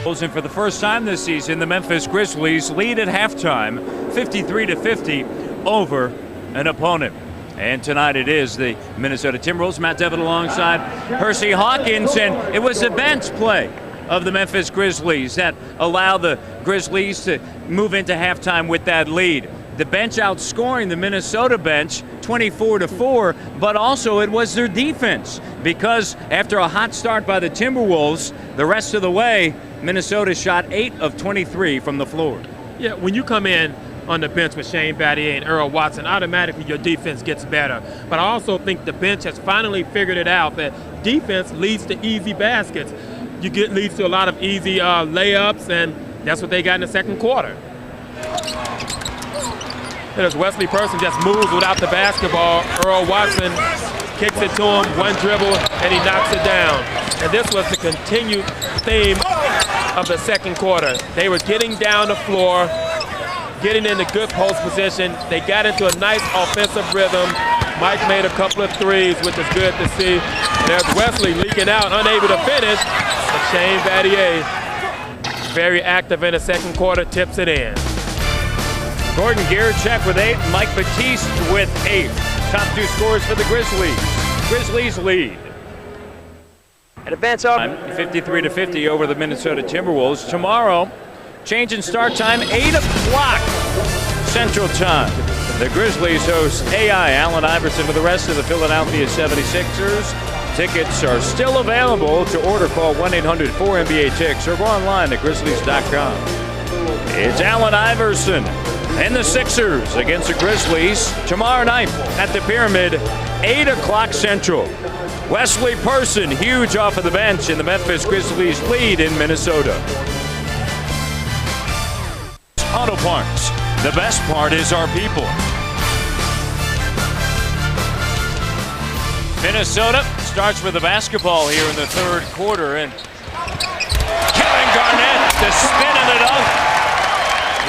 And for the first time this season, the Memphis Grizzlies lead at halftime, 53-50 over an opponent. And tonight it is the Minnesota Timberwolves. Matt Devitt alongside Hersey Hawkins, and it was the bench play of the Memphis Grizzlies that allowed the Grizzlies to move into halftime with that lead. The bench outscoring the Minnesota bench 24-4, but also it was their defense, because after a hot start by the Timberwolves, the rest of the way, Minnesota shot 8 of 23 from the floor. Yeah, when you come in on the bench with Shane Battier and Earl Watson, automatically your defense gets better. But I also think the bench has finally figured it out that defense leads to easy baskets. Leads to a lot of easy layups, and that's what they got in the second quarter. And as Wesley Person just moves without the basketball, Earl Watson kicks it to him, 1 dribble, and he knocks it down. And this was the continued theme of the second quarter. They were getting down the floor, getting into good post position. They got into a nice offensive rhythm. Mike made a couple of threes, which is good to see. And there's Wesley leaking out, unable to finish. But Shane Battier, very active in the second quarter, tips it in. Gordon Gierczek with 8, Mike Batiste with 8. Top two scores for the Grizzlies. Grizzlies lead. At advance off. 53-50 over the Minnesota Timberwolves. Tomorrow, change in start time, 8 o'clock Central Time. The Grizzlies host AI, Allen Iverson, with the rest of the Philadelphia 76ers. Tickets are still available. To order, call 1-800-4NBA-TICKS or go online at Grizzlies.com. It's Allen Iverson and the Sixers against the Grizzlies tomorrow night at the Pyramid, 8 o'clock Central. Wesley Person, huge off of the bench, and the Memphis Grizzlies lead in Minnesota. Auto Parts. The best part is our people. Minnesota starts with the basketball here in the third quarter, and Kevin Garnett to spin in the dunk.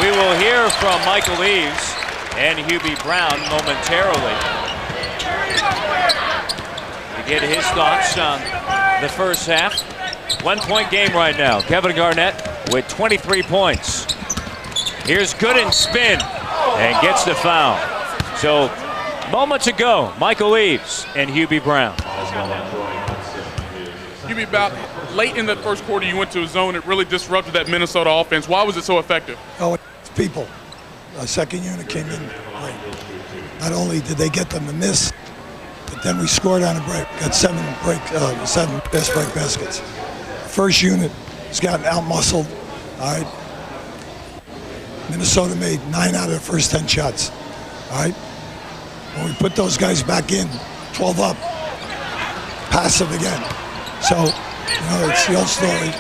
We will hear from Michael Eaves and Hubie Brown momentarily to get his thoughts on the first half. 1 point game right now. Kevin Garnett with 23 points. Here's Gooden spin and gets the foul. So moments ago, Michael Eaves and Hubie Brown. Hubie, about late in the first quarter, you went to a zone that really disrupted that Minnesota offense. Why was it so effective? Oh, it's people. The second unit came in late. Not only did they get them to miss, but then we scored on a break. Got seven fast break baskets. First unit has gotten out-muscled. All right. Minnesota made 9 out of the first 10 shots. All right. When we put those guys back in, 12 up, passive again. So, it's the old story,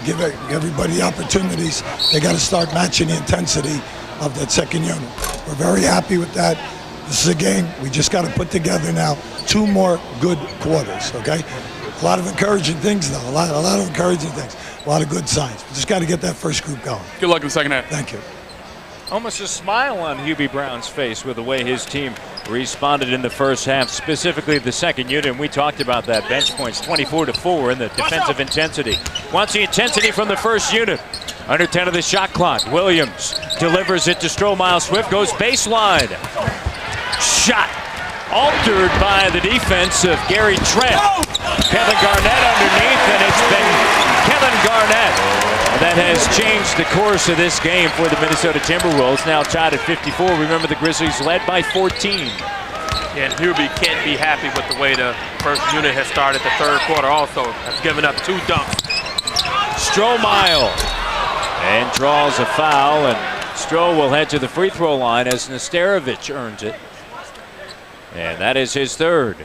give everybody opportunities. They got to start matching the intensity of that second unit. We're very happy with that. This is a game we just got to put together now 2 more good quarters, okay? A lot of encouraging things, though. A lot of encouraging things. A lot of good signs. We just got to get that first group going. Good luck in the second half. Thank you. Almost a smile on Hubie Brown's face with the way his team responded in the first half, specifically the second unit. And we talked about that. Bench points 24-4 in the defensive intensity. Wants the intensity from the first unit. Under 10 of the shot clock. Williams delivers it to Stromile. Swift goes baseline. Shot altered by the defense of Gary Trent. Kevin Garnett underneath, and it's been Kevin Garnett that has changed the course of this game for the Minnesota Timberwolves, now tied at 54. Remember, the Grizzlies led by 14. And Hubie can't be happy with the way the first unit has started the third quarter also. Has given up 2 dunks. Stromile and draws a foul, and Stroh will head to the free throw line as Nesterovic earns it. And that is his third.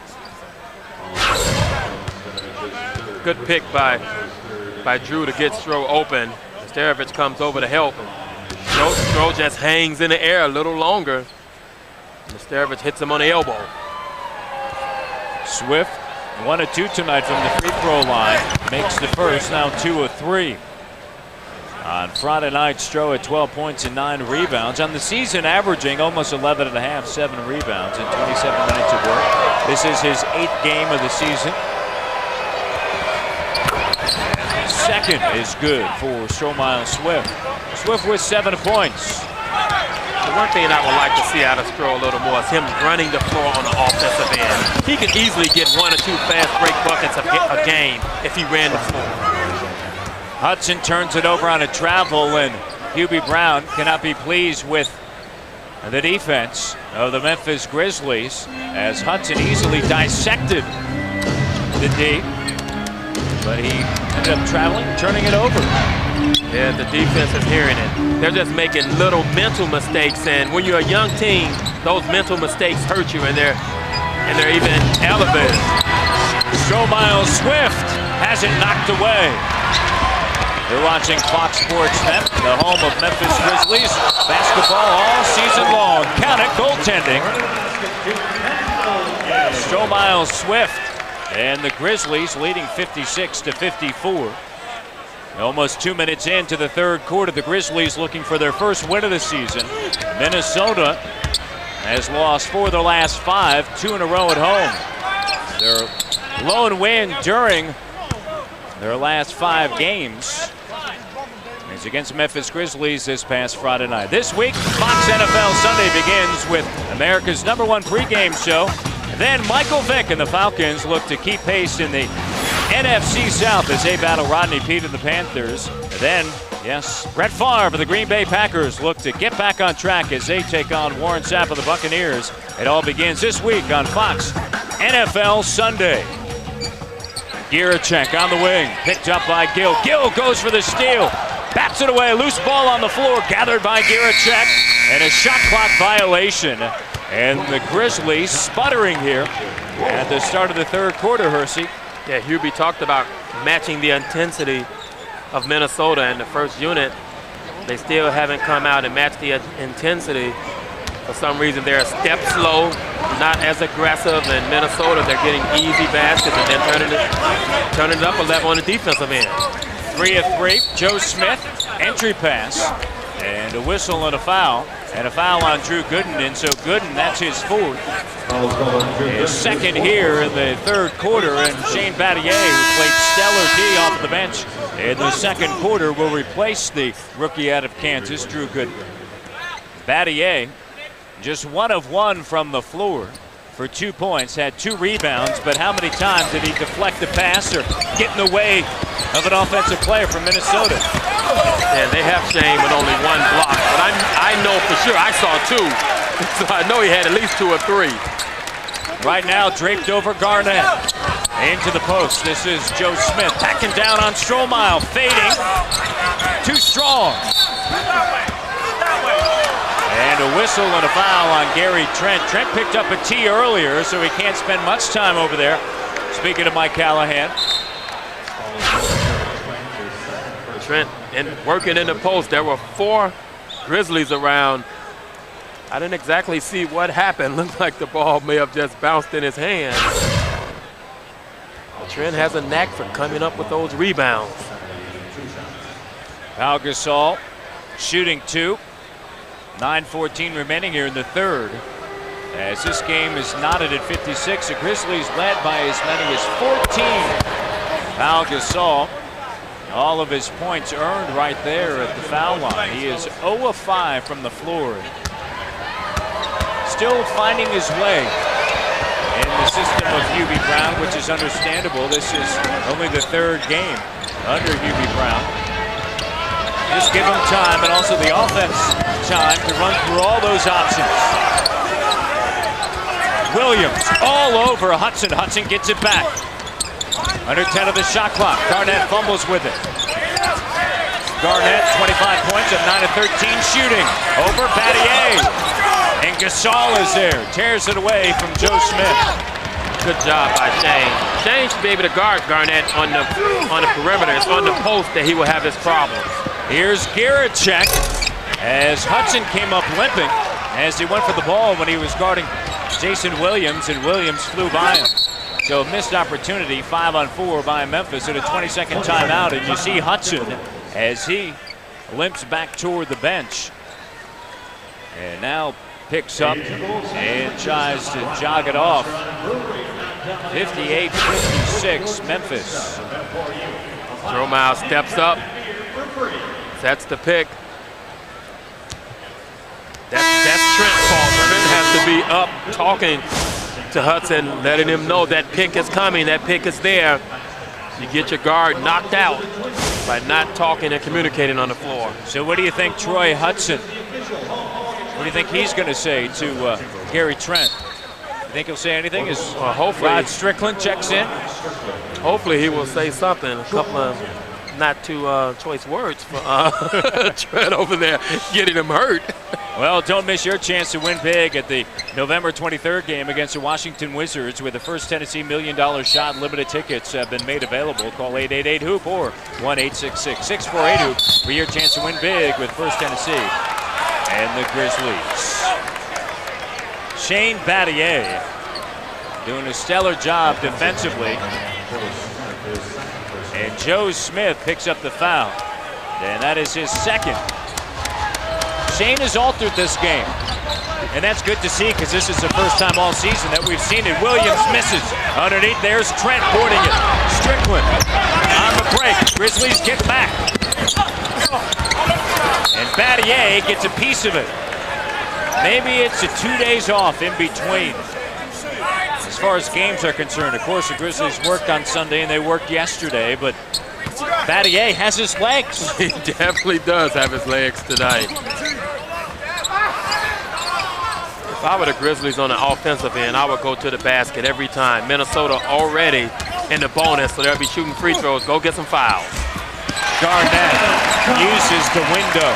Good pick by Drew to get Stroh open. Nesterovic comes over to help. Stroh just hangs in the air a little longer. Nesterovic hits him on the elbow. Swift, 1 of 2 tonight from the free throw line. Makes the first, now 2 of 3. On Friday night, Stroh at 12 points and 9 rebounds. On the season, averaging almost 11.5, 7 rebounds in 27 minutes of work. This is his 8th game of the season. Second is good for Stromile Swift. Swift with 7 points. The one thing I would like to see out of Stroh a little more is him running the floor on the offensive end. He could easily get 1 or 2 fast break buckets a game if he ran the floor. Hudson turns it over on a travel, and Hubie Brown cannot be pleased with the defense of the Memphis Grizzlies as Hudson easily dissected the D. But he ended up traveling, turning it over. Yeah, the defense is hearing it. They're just making little mental mistakes, and when you're a young team, those mental mistakes hurt you, and they're even elevated. Stromile Swift has it knocked away. You're watching Fox Sports Net, the home of Memphis Grizzlies basketball all season long. Count it, goaltending. Stromile Swift and the Grizzlies leading 56-54. Almost 2 minutes into the third quarter, the Grizzlies looking for their first win of the season. Minnesota has lost 4 of their last 5, 2 in a row at home. Their lone win during their last 5 games. It's against the Memphis Grizzlies this past Friday night. This week, Fox NFL Sunday begins with America's #1 pregame show. Then Michael Vick and the Falcons look to keep pace in the NFC South as they battle Rodney Peete and the Panthers. Then, yes, Brett Favre of the Green Bay Packers look to get back on track as they take on Warren Sapp of the Buccaneers. It all begins this week on Fox NFL Sunday. Giracek on the wing, picked up by Gill. Gill goes for the steal, bats it away, loose ball on the floor, gathered by Giracek, and a shot clock violation. And the Grizzlies sputtering here at the start of the third quarter, Hersey. Yeah, Hubie talked about matching the intensity of Minnesota in the first unit. They still haven't come out and matched the intensity. For some reason, they're a step slow, not as aggressive. In Minnesota, they're getting easy baskets and then turning it up a level on the defensive end. 3 of 3, Joe Smith, entry pass, and a whistle and a foul. And a foul on Drew Gooden, and so Gooden, that's his fourth. His second here in the third quarter, and Shane Battier, who played stellar D off the bench in the second quarter, will replace the rookie out of Kansas, Drew Gooden. Battier, just 1 of 1 from the floor for 2 points, had 2 rebounds, but how many times did he deflect the pass or get in the way of an offensive player from Minnesota? And they have Shane with only 1 block, but I know for sure, I saw 2, so I know he had at least 2 or 3. Right now, draped over Garnett. Into the post, this is Joe Smith, backing down on Strohmeyer, fading, too strong. And a whistle and a foul on Gary Trent. Trent picked up a tee earlier, so he can't spend much time over there. Speaking of Mike Callahan. Trent and working in the post. There were 4 Grizzlies around. I didn't exactly see what happened. Looked like the ball may have just bounced in his hand. Trent has a knack for coming up with those rebounds. Pau Gasol shooting 2. 9:14 remaining here in the third. As this game is knotted at 56, the Grizzlies led by as many as 14. Pau Gasol, all of his points earned right there at the foul line. He is 0 of 5 from the floor. Still finding his way in the system of Hubie Brown, which is understandable. This is only the third game under Hubie Brown. Just give him time, and also the offense time to run through all those options. Williams all over Hudson. Hudson gets it back. Under 10 of the shot clock. Garnett fumbles with it. Garnett, 25 points at 9 of 13 shooting. Over Battier. And Gasol is there. Tears it away from Joe Smith. Good job by Shane. Shane should be able to guard Garnett on the perimeter. It's on the post that he will have his problems. Here's Giracek as Hudson came up limping as he went for the ball when he was guarding Jason Williams, and Williams flew by him. So missed opportunity, 5 on 4 by Memphis at a 20-second timeout, and you see Hudson as he limps back toward the bench. And now picks up and tries to jog it off. 58-56, Memphis. Strohmeyer steps up, sets the pick. That's Trent's fault. Trent has to be up talking to Hudson, letting him know that pick is coming, that pick is there. You get your guard knocked out by not talking and communicating on the floor. So what do you think Troy Hudson, what do you think he's going to say to Gary Trent? You think he'll say anything as hopefully Rod Strickland checks in? Hopefully he will say something, a couple of not too choice words for Trent over there, getting him hurt. Well, don't miss your chance to win big at the November 23rd game against the Washington Wizards with the first Tennessee $1 Million Shot. Limited tickets have been made available. Call 888-HOOP or 1-866-648-HOOP for your chance to win big with First Tennessee and the Grizzlies. Shane Battier doing a stellar job defensively. And Joe Smith picks up the foul. And that is his second. Shane has altered this game, and that's good to see because this is the first time all season that we've seen it. Williams misses. Underneath, there's Trent boarding it. Strickland on the break. Grizzlies get back. Battier gets a piece of it. Maybe it's a 2 days off in between. As far as games are concerned, of course, the Grizzlies worked on Sunday and they worked yesterday, but Battier has his legs. He definitely does have his legs tonight. If I were the Grizzlies on the offensive end, I would go to the basket every time. Minnesota already in the bonus, so they'll be shooting free throws. Go get some fouls. Garnett uses the window.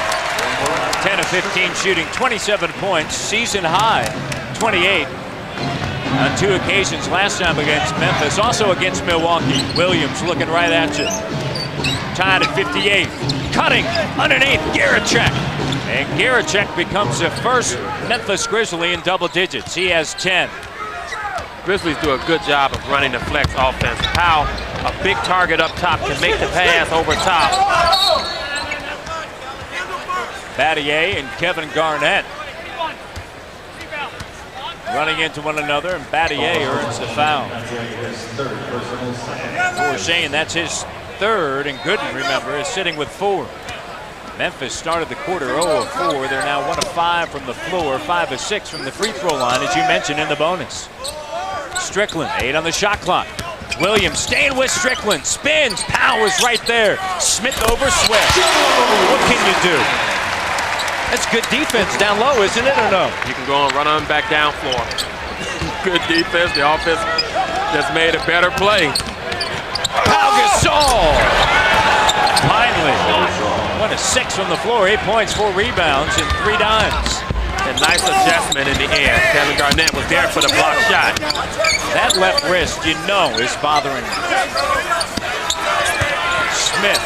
10 of 15 shooting, 27 points, season high, 28 on 2 occasions. Last time against Memphis, also against Milwaukee. Williams looking right at you. Tied at 58, cutting underneath Garicek. And Garicek becomes the first Memphis Grizzly in double digits. He has 10. Grizzlies do a good job of running the flex offense. Powell, a big target up top, can make the pass over top. Battier and Kevin Garnett running into one another, and Battier earns the foul. For Shane, that's his third, and Gooden, remember, is sitting with 4. Memphis started the quarter 0 of 4. They're now 1 of 5 from the floor, 5 of 6 from the free throw line, as you mentioned in the bonus. Strickland, 8 on the shot clock. Williams staying with Strickland, spins, Powers right there. Smith over Swift. What can you do? That's good defense down low, isn't it, or no? You can go and run on back down floor. Good defense. The offense just made a better play. Pau Gasol. Finally, 1 of 6 from the floor, 8 points, 4 rebounds, and 3 dimes. A nice adjustment in the air. Kevin Garnett was there for the block shot. That left wrist, you know, is bothering him. Smith.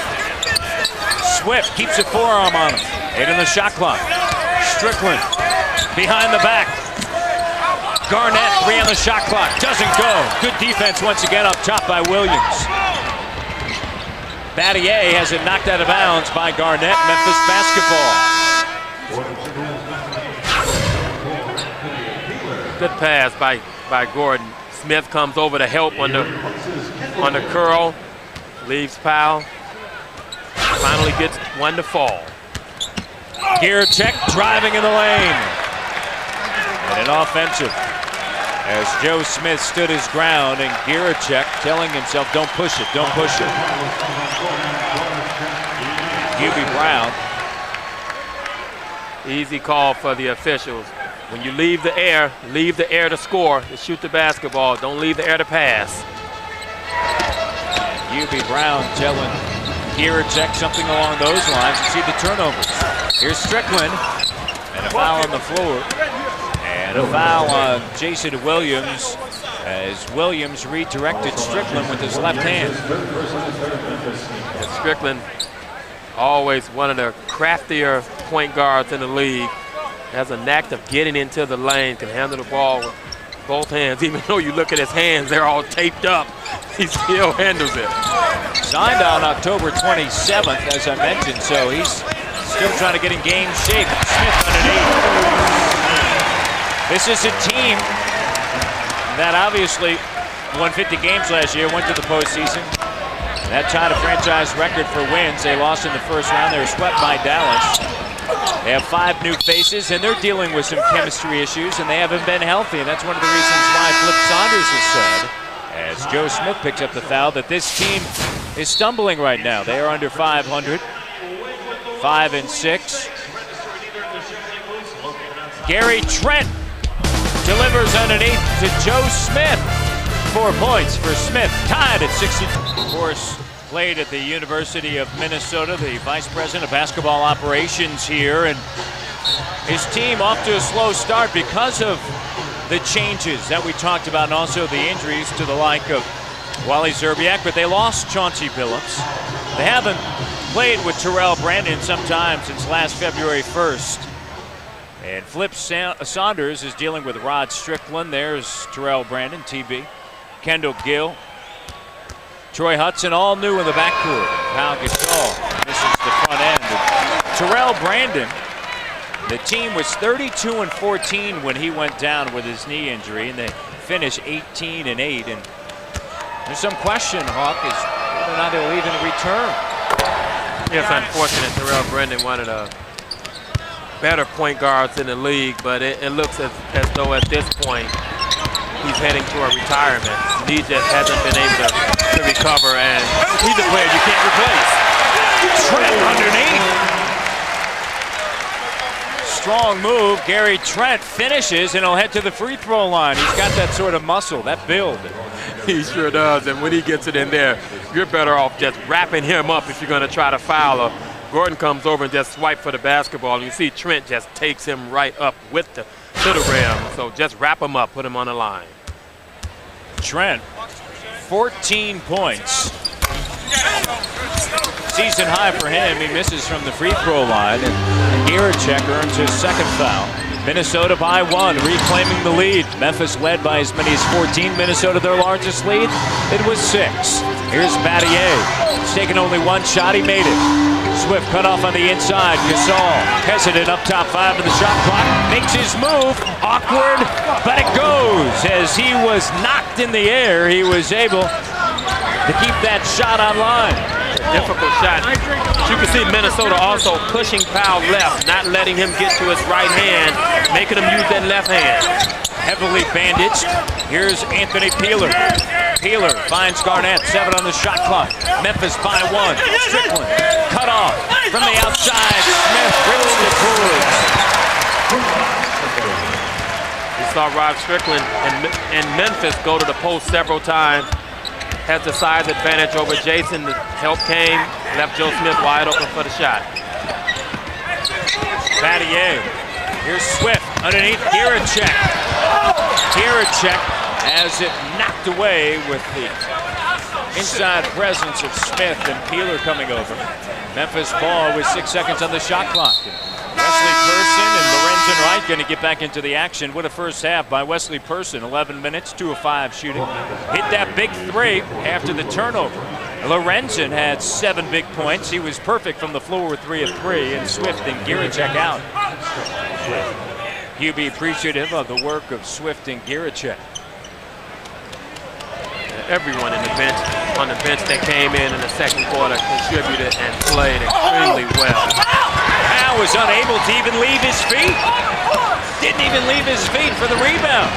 Swift keeps a forearm on him. 8 on the shot clock. Strickland behind the back. Garnett, 3 on the shot clock. Doesn't go. Good defense once again up top by Williams. Battier has it knocked out of bounds by Garnett. Memphis basketball. Good pass by Gordon. Smith comes over to help on the curl. Leaves Powell. Finally gets one to fall. Garicek driving in the lane. And an offensive. As Joe Smith stood his ground, and Garicek telling himself, don't push it, don't push it. Hubie Brown. Easy call for the officials. When you leave the air to score, to shoot the basketball. Don't leave the air to pass. Hubie Brown telling Garicek something along those lines. You see the turnovers. Here's Strickland, and a foul on the floor. And a foul on Jason Williams, as Williams redirected Strickland with his left hand. And Strickland, always one of the craftier point guards in the league, has a knack of getting into the lane, can handle the ball with both hands. Even though you look at his hands, they're all taped up, he still handles it. Signed on October 27th, as I mentioned, so he's still trying to get in game shape. Smith underneath. This is a team that obviously won 50 games last year, went to the postseason. That tied a franchise record for wins. They lost in the first round. They were swept by Dallas. They have 5 new faces, and they're dealing with some chemistry issues, and they haven't been healthy. And that's one of the reasons why Flip Saunders has said, as Joe Smith picks up the foul, that this team is stumbling right now. They are under 500, 5-6. Gary Trent delivers underneath to Joe Smith. 4 points for Smith, tied at 60. Of course, played at the University of Minnesota, the vice president of basketball operations here, and his team off to a slow start because of the changes that we talked about, and also the injuries to the like of Wally Zerbiak, but they lost Chauncey Billups. They haven't played with Terrell Brandon sometime since last February 1st. And Flip Saunders is dealing with Rod Strickland. There's Terrell Brandon, TB. Kendall Gill. Troy Hudson, all new in the backcourt. Pau Gasol misses the front end. Terrell Brandon, the team was 32-14 when he went down with his knee injury, and they finished 18-8. And there's some question, Hawk, is whether or not they'll even return. It's unfortunate. Terrell Brandon wanted a better point guards in the league, but it looks as though at this point he's heading to a retirement. He just hasn't been able to recover, and he's a player you can't replace. Trent underneath. Strong move. Gary Trent finishes, and he'll head to the free throw line. He's got that sort of muscle, that build. He sure does, and when he gets it in there, you're better off just wrapping him up if you're going to try to foul him. Gordon comes over and just swipes for the basketball, and you see Trent just takes him right up with to the rim. So just wrap him up, put him on the line. Trent, 14 points. Season high for him. He misses from the free throw line, and Giracek earns his second foul. Minnesota by 1, reclaiming the lead. Memphis led by as many as 14. Minnesota their largest lead. It was 6. Here's Battier. He's taken only one shot. He made it. Swift cut off on the inside. Gasol hesitant up top 5 of the shot clock. Makes his move. Awkward, but it goes. As he was knocked in the air, he was able to keep that shot on line. Difficult shot. You can see Minnesota also pushing Powell left, not letting him get to his right hand, making him use that left hand. Heavily bandaged. Here's Anthony Peeler. Peeler finds Garnett, 7 on the shot clock. Memphis by 1. Strickland cut off from the outside. Smith rips the forward. We saw Rod Strickland and Memphis go to the post several times. Has the size advantage over Jason. The help came, left Joe Smith wide open for the shot. Battier. Here's Swift underneath Giracek. Giracek has it knocked away with the inside presence of Smith and Peeler coming over. Memphis ball with 6 seconds on the shot clock. Wesley Person and Lorenzen Wright going to get back into the action. What a first half by Wesley Person. 11 minutes, 2 of 5 shooting. Hit that big 3 after the turnover. Lorenzen had 7 big points. He was perfect from the floor with 3 of 3, and Swift and Giracek out. QB appreciative of the work of Swift and Giracek. Everyone on the bench that came in the second quarter contributed and played extremely well. Powell was unable to even leave his feet. Didn't even leave his feet for the rebound.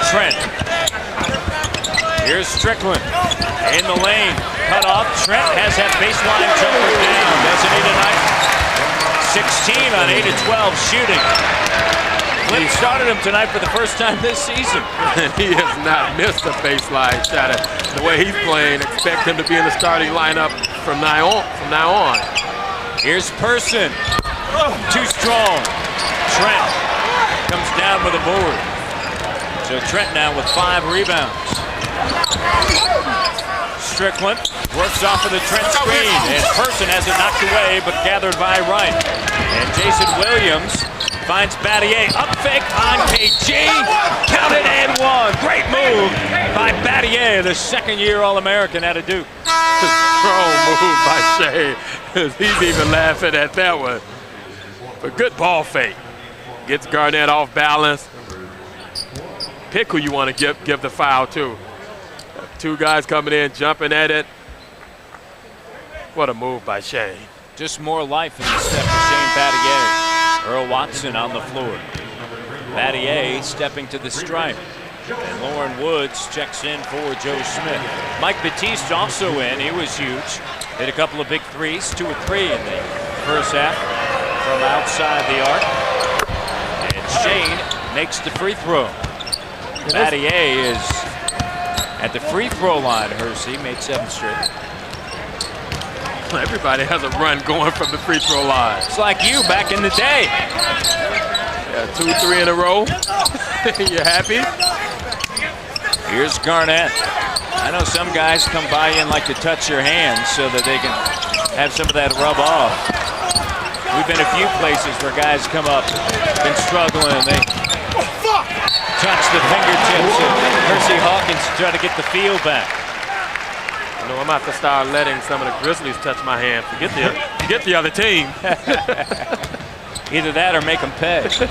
Trent. Here's Strickland in the lane. Cut off. Trent has that baseline jumper down. Doesn't he tonight? 16 on 8 of 12 shooting. Flip started him tonight for the first time this season. He has not missed a baseline shot. The way he's playing, expect him to be in the starting lineup from now on. Here's Person. Too strong. Trent comes down with a board. So Trent now with 5 rebounds. Strickland works off of the Trent screen, and Person has it knocked away, but gathered by Wright. And Jason Williams finds Battier, up fake on KG, counted and 1. Great move by Battier, the second-year All-American out of Duke. Strong move by Shea. He's even laughing at that one. But good ball fake. Gets Garnett off balance. Pick who you want to give the foul to. 2 guys coming in, jumping at it. What a move by Shea. Just more life in the step of Shane Battier. Earl Watson on the floor. Battier stepping to the stripe. And Lauren Woods checks in for Joe Smith. Mike Batiste also in. He was huge. Hit a couple of big 3s, 2 of 3 in the first half from outside the arc. And Shane makes the free throw. Battier is at the free throw line. Hersey made 7 straight. Everybody has a run going from the free throw line. It's like you back in the day. Yeah, 2, 3 in a row. You happy? Here's Garnett. I know some guys come by you and like to touch your hands so that they can have some of that rub off. We've been a few places where guys come up, been struggling, and they touch the fingertips of Hersey Hawkins to try to get the feel back. You know, I'm about to start letting some of the Grizzlies touch my hand. Forget the other team. Either that or make them pay. Hey,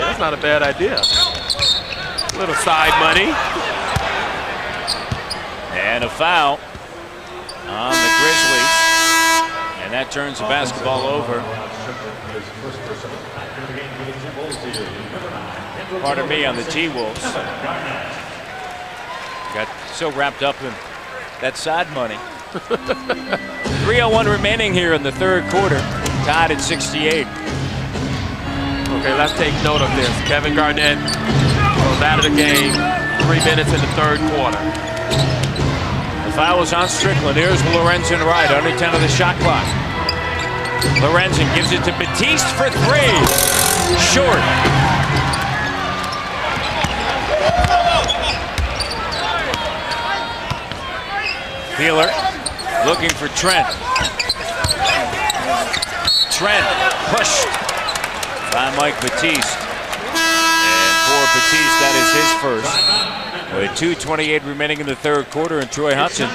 that's not a bad idea. A little side money. And a foul. on the Grizzlies. And that turns the basketball over. Pardon me, on the T-Wolves. Got so wrapped up in that side money. 3:01 remaining here in the third quarter. Tied at 68. Okay, let's take note of this. Kevin Garnett goes out of the game 3 minutes in the third quarter. The foul is on Strickland. Here's Lorenzen Wright, under 10 of the shot clock. Lorenzen gives it to Batiste for three. Short. Wheeler looking for Trent. Trent pushed by Mike Batiste. And for Batiste, that is his first. With 2:28 remaining in the third quarter, and Troy Hudson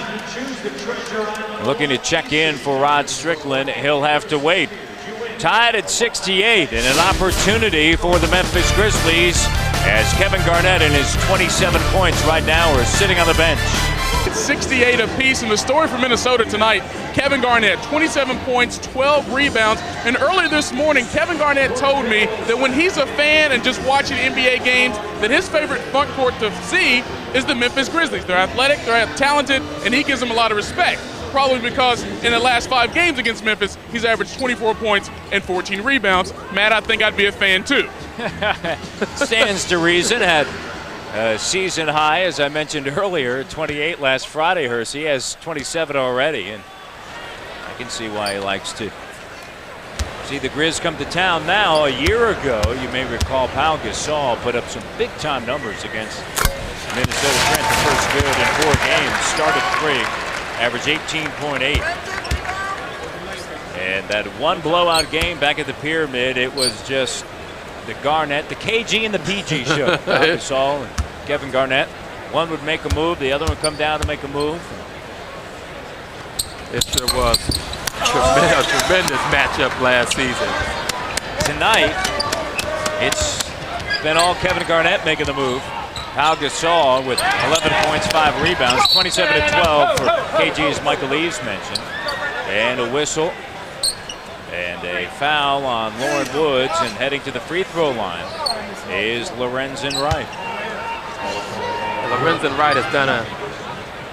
looking to check in for Rod Strickland. He'll have to wait. Tied at 68, and an opportunity for the Memphis Grizzlies as Kevin Garnett and his 27 points right now are sitting on the bench. It's 68 apiece, and the story for Minnesota tonight, Kevin Garnett, 27 points, 12 rebounds, and earlier this morning, Kevin Garnett told me that when he's a fan and just watching NBA games, that his favorite front court to see is the Memphis Grizzlies. They're athletic, they're talented, and he gives them a lot of respect. Probably because in the last 5 games against Memphis, he's averaged 24 points and 14 rebounds. Matt, I think I'd be a fan too. Stands to reason. Had a season high, as I mentioned earlier, 28 last Friday. Hersey has 27 already, and I can see why he likes to see the Grizz come to town. Now, a year ago, you may recall Pau Gasol put up some big-time numbers against Minnesota Trent. The first good in 4 games. Started 3, averaged 18.8. And that one blowout game back at the Pyramid, it was just the Garnett, the KG and the PG show. Pau Gasol and Kevin Garnett. One would make a move, the other would come down to make a move. It sure was a tremendous matchup last season. Tonight, it's been all Kevin Garnett making the move. Pau Gasol with 11 points, 5 rebounds, 27 to 12 for KG, as Michael Eaves mentioned. And a whistle and a foul on Lauren Woods, and heading to the free throw line is Lorenzen Wright. Lorenzen Wright has done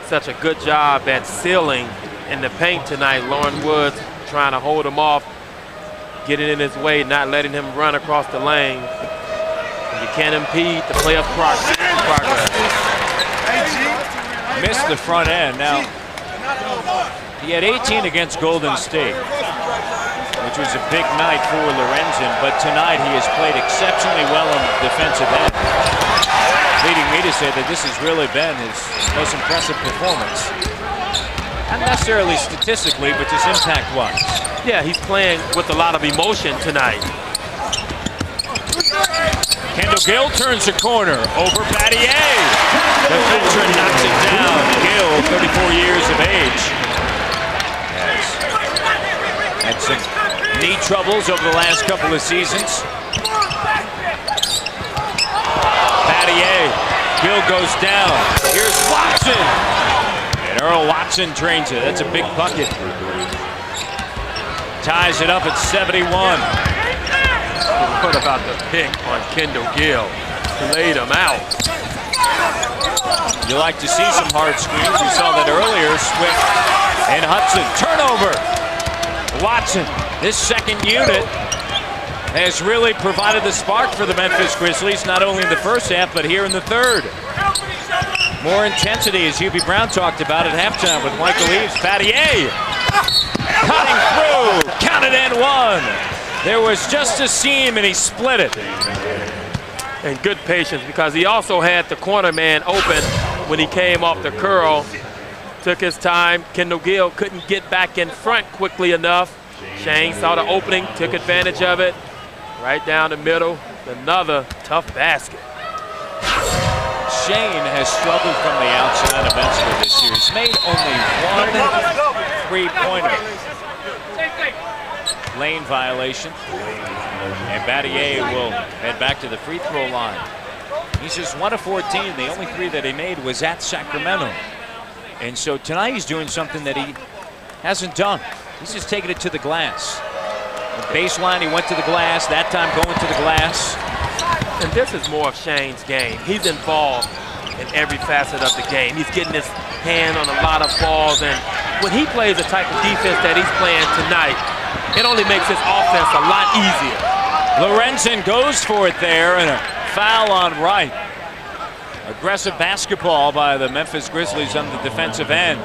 such a good job at sealing in the paint tonight. Lauren Woods trying to hold him off, getting in his way, not letting him run across the lane. You can't impede the player's progress. Missed the front end. Now, he had 18 against Golden State, which was a big night for Lorenzen, but tonight he has played exceptionally well on the defensive end, leading me to say that this has really been his most impressive performance. Not necessarily statistically, but just impact-wise. Yeah, he's playing with a lot of emotion tonight. Kendall Gill turns the corner over Battier. The veteran knocks it down. Gill, 34 years of age, has had some knee troubles over the last couple of seasons. Battier, Gill goes down. Here's Watson. And Earl Watson drains it. That's a big bucket. Ties it up at 71. What about the pick on Kendall Gill? Laid him out. You like to see some hard screens. We saw that earlier. Swift and Hudson. Turnover. Watson, this second unit, has really provided the spark for the Memphis Grizzlies, not only in the first half, but here in the third. More intensity, as UB Brown talked about at halftime with Michael Eaves. Battier cutting through. Counted and one. There was just a seam, and he split it. And good patience, because he also had the corner man open when he came off the curl. Took his time. Kendall Gill couldn't get back in front quickly enough. Shane saw the opening, took advantage of it. Right down the middle. Another tough basket. Shane has struggled from the outside immensely this year. He's made only one three-pointer. Lane violation. And Battier will head back to the free throw line. He's just 1 of 14. The only 3 that he made was at Sacramento. And so tonight he's doing something that he hasn't done. He's just taking it to the glass. The baseline, he went to the glass. That time going to the glass. And this is more of Shane's game. He's involved in every facet of the game. He's getting his hand on a lot of balls. And when he plays the type of defense that he's playing tonight, it only makes his offense a lot easier. Lorenzen goes for it there, and a foul on Wright. Aggressive basketball by the Memphis Grizzlies on the defensive end.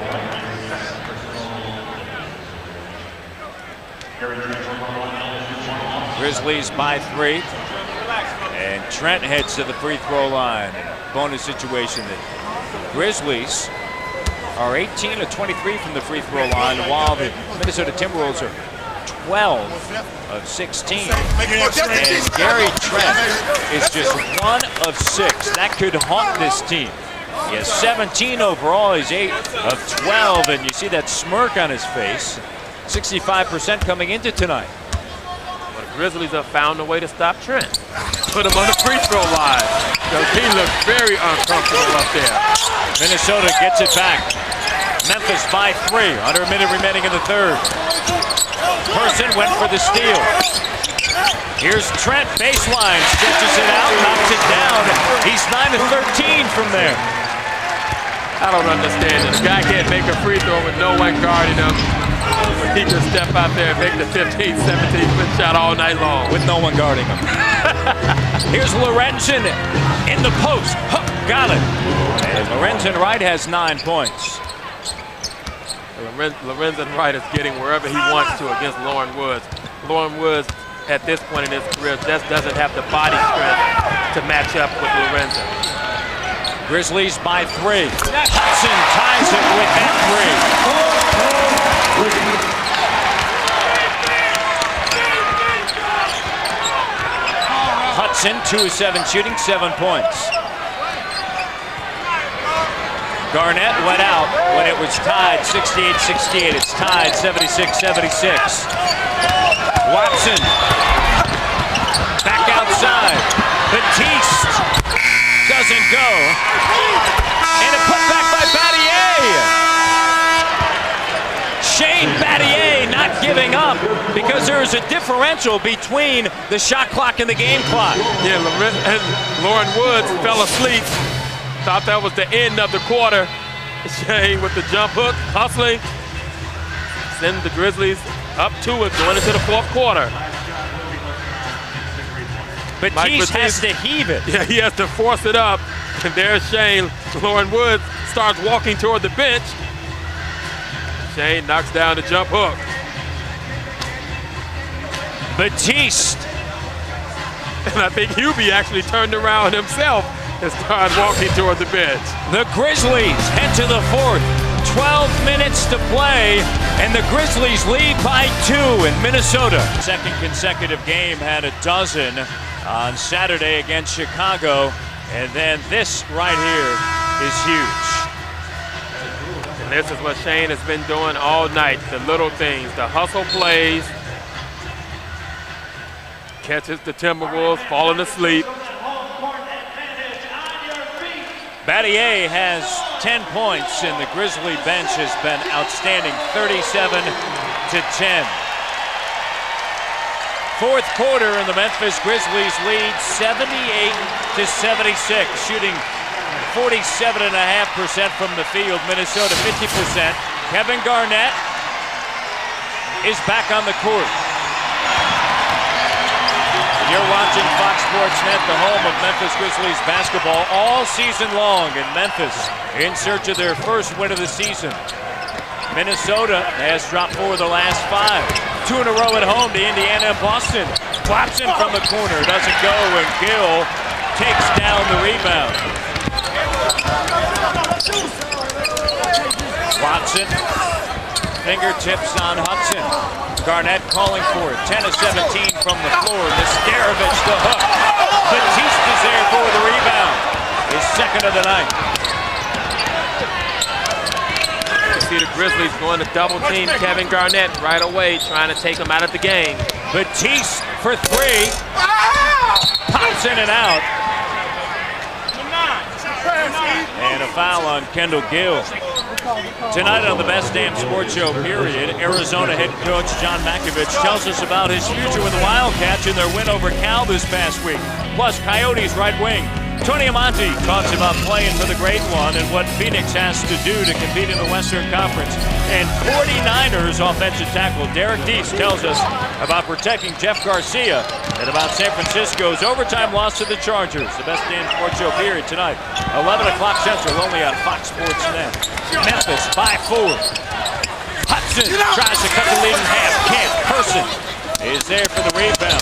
Grizzlies by 3. And Trent heads to the free throw line. Bonus situation. The Grizzlies are 18 of 23 from the free throw line, while the Minnesota Timberwolves are 12 of 16. And Gary Trent is just 1 of 6. That could haunt this team. He has 17 overall. He's 8 of 12, and you see that smirk on his face. 65% coming into tonight. Well, the Grizzlies have found a way to stop Trent. Put him on the free throw line, because he looks very uncomfortable up there. Minnesota gets it back. Memphis by 3. Under a minute remaining in the third. Person went for the steal. Here's Trent, baseline, stretches it out, knocks it down. He's 9 of 13 from there. I don't understand it. The guy can't make a free throw with no one guarding him. He can step out there and make the 15, 17-foot shot all night long. With no one guarding him. Here's Lorenzen in the post. Huh, got it. And Lorenzen Wright has 9 points. Lorenzen Wright is getting wherever he wants to against Lauren Woods. Lauren Woods, at this point in his career, just doesn't have the body strength to match up with Lorenzen. Grizzlies by 3. Hudson ties it with that 3. Hudson, 2 of 7 shooting, 7 points. Garnett went out when it was tied 68-68. It's tied 76-76. Watson back outside. Batiste doesn't go. And a putback by Battier. Shane Battier not giving up because there is a differential between the shot clock and the game clock. Yeah, and Lauren Woods fell asleep. Thought that was the end of the quarter. Shane with the jump hook, hustling. Send the Grizzlies up to it, going into the fourth quarter. Batiste has to heave it. Yeah, he has to force it up. And there's Shane. Lauren Woods starts walking toward the bench. Shane knocks down the jump hook. Batiste. And I think Hubie actually turned around himself and started walking toward the bench. The Grizzlies head to the fourth. 12 minutes to play, and the Grizzlies lead by 2 in Minnesota. Second consecutive game, had a dozen on Saturday against Chicago, and then this right here is huge. And this is what Shane has been doing all night, the little things, the hustle plays, catches the Timberwolves falling asleep. Battier has 10 points, and the Grizzly bench has been outstanding, 37-10. Fourth quarter, and the Memphis Grizzlies lead 78-76, shooting 47.5% from the field. Minnesota 50%. Kevin Garnett is back on the court. You're watching Fox Sports Net, the home of Memphis Grizzlies basketball all season long, in Memphis in search of their first win of the season. Minnesota has dropped 4 of the last 5. 2 in a row at home to Indiana and Boston. Watson from the corner doesn't go, and Gill takes down the rebound. Watson, fingertips on Hudson. Garnett calling for it. 10 of 17 from the floor. Nesterovic the hook. Batiste is there for the rebound. His second of the night. You see the Grizzlies going to double team Kevin Garnett right away, trying to take him out of the game. Batiste for 3. Pops in and out. And a foul on Kendall Gill. Tonight on the Best Damn Sports Show, period, Arizona head coach John Makovich tells us about his future with the Wildcats in their win over Cal this past week. Plus, Coyotes right wing Tony Amonte talks about playing for the Great One and what Phoenix has to do to compete in the Western Conference. And 49ers offensive tackle Derek Deese tells us about protecting Jeff Garcia and about San Francisco's overtime loss to the Chargers. The Best Damn Sports Show, period, tonight, 11 o'clock Central, only on Fox Sports Net. Memphis by 4. Hudson tries to cut the lead in half. Can't. Person is there for the rebound.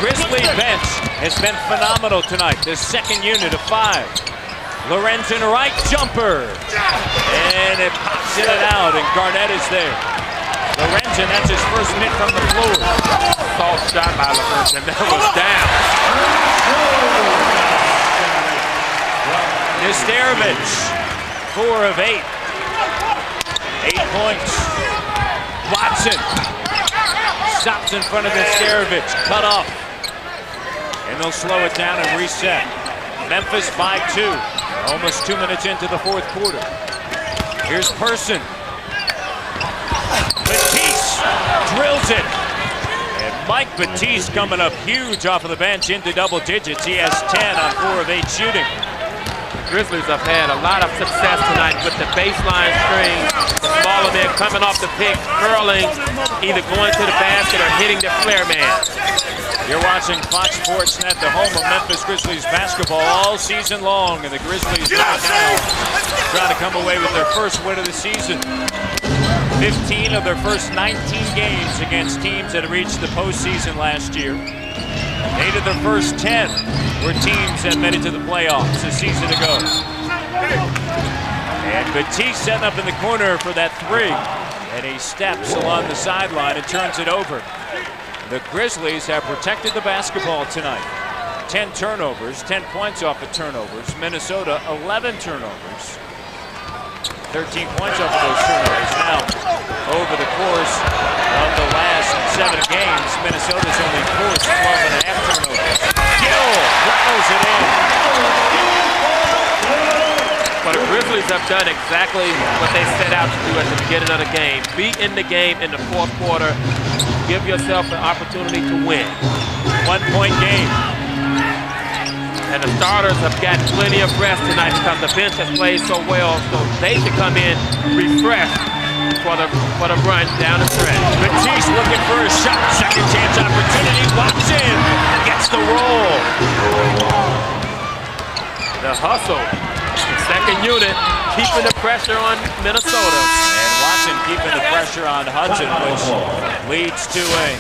Grizzly bench has been phenomenal tonight. The second unit of 5. Lorenzen right jumper. And it pops in and out, and Garnett is there. Lorenzen, that's his first hit from the floor. Soft shot by Lorenzen. That was down. Nesterovic, 4 of 8. 8 points. Watson stops in front of Nesterovic, cut off. And they'll slow it down and reset. Memphis by 2. Almost 2 minutes into the fourth quarter. Here's Person. Batiste drills it. And Mike Batiste coming up huge off of the bench into double digits. He has 10 on 4 of 8 shooting. Grizzlies have had a lot of success tonight with the baseline screen, the smaller men coming off the pick, curling, either going to the basket or hitting the flare man. You're watching Fox Sports Net, the home of Memphis Grizzlies basketball all season long, and the Grizzlies right now trying to come away with their first win of the season. 15 of their first 19 games against teams that reached the postseason last year. 8 of their first 10 were teams that made it to the playoffs a season ago. And Batiste setting up in the corner for that 3. And he steps along the sideline and turns it over. The Grizzlies have protected the basketball tonight. 10 turnovers, 10 points off of turnovers. Minnesota, 11 turnovers. 13 points off of those turnovers. Now, over the course of the last 7 games, Minnesota's only forced 12.5 turnovers. Gill rattles it in. But the Grizzlies have done exactly what they set out to do at the beginning of the game. Be in the game in the fourth quarter. Give yourself an opportunity to win. 1-point game. And the starters have gotten plenty of rest tonight because the bench has played so well, so they should come in refreshed for the run down the stretch. Batiste looking for a shot. Second chance opportunity. Watson gets the roll. The hustle. Second unit keeping the pressure on Minnesota. And Watson keeping the pressure on Hudson, which leads to a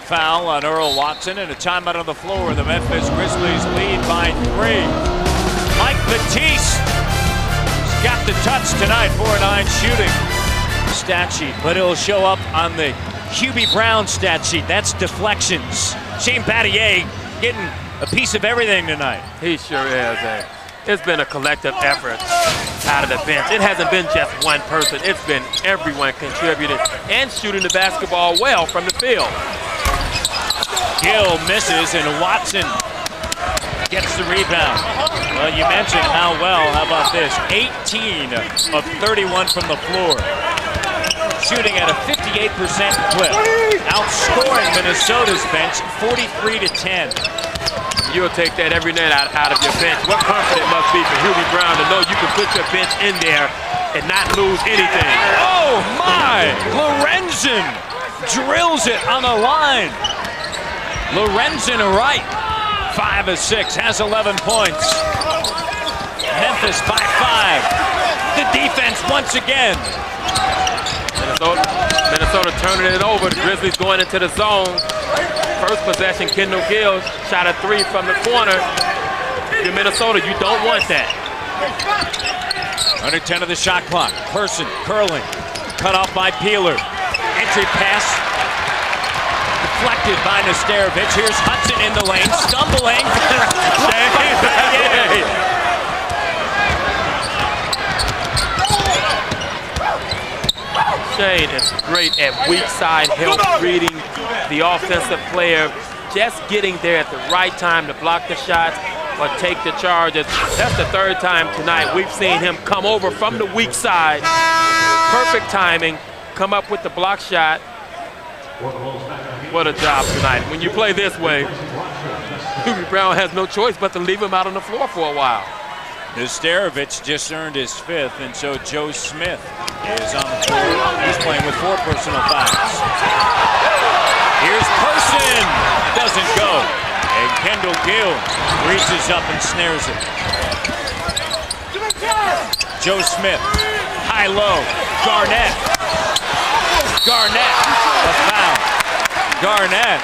foul on Earl Watson and a timeout on the floor. The Memphis Grizzlies lead by 3. Mike Batiste has got the touch tonight, 4-9 shooting stat sheet, but it'll show up on the Hubie Brown stat sheet. That's deflections. Shane Battier getting a piece of everything tonight. He sure is. It's been a collective effort out of the bench. It hasn't been just one person. It's been everyone contributing and shooting the basketball well from the field. Gill misses, and Watson gets the rebound. Well, you mentioned how well. How about this? 18 of 31 from the floor. Shooting at a 58% clip. Outscoring Minnesota's bench 43-10. You'll take that every night out of your bench. What comfort it must be for Hubie Brown to know you can put your bench in there and not lose anything. Oh, my! Lorenzen drills it on the line. Lorenzen right, 5 of 6, has 11 points. Memphis by 5. The defense once again. Minnesota turning it over. The Grizzlies going into the zone. First possession, Kendall Gill shot a 3 from the corner. In Minnesota, you don't want that. Under 10 of the shot clock. Person curling, cut off by Peeler. Entry pass deflected by Nesterovic. Here's Hudson in the lane, stumbling. Shane is great at weak side help, reading the offensive player, just getting there at the right time to block the shots, or take the charges. That's the third time tonight we've seen him come over from the weak side. Perfect timing, come up with the block shot. What a job tonight. When you play this way, Hubie Brown has no choice but to leave him out on the floor for a while. Nesterovic just earned his 5th, and so Joe Smith is on the floor. He's playing with 4 personal fouls. Here's Person, doesn't go. And Kendall Gill reaches up and snares it. Joe Smith, high-low, Garnett. Garnett, a foul. Garnett,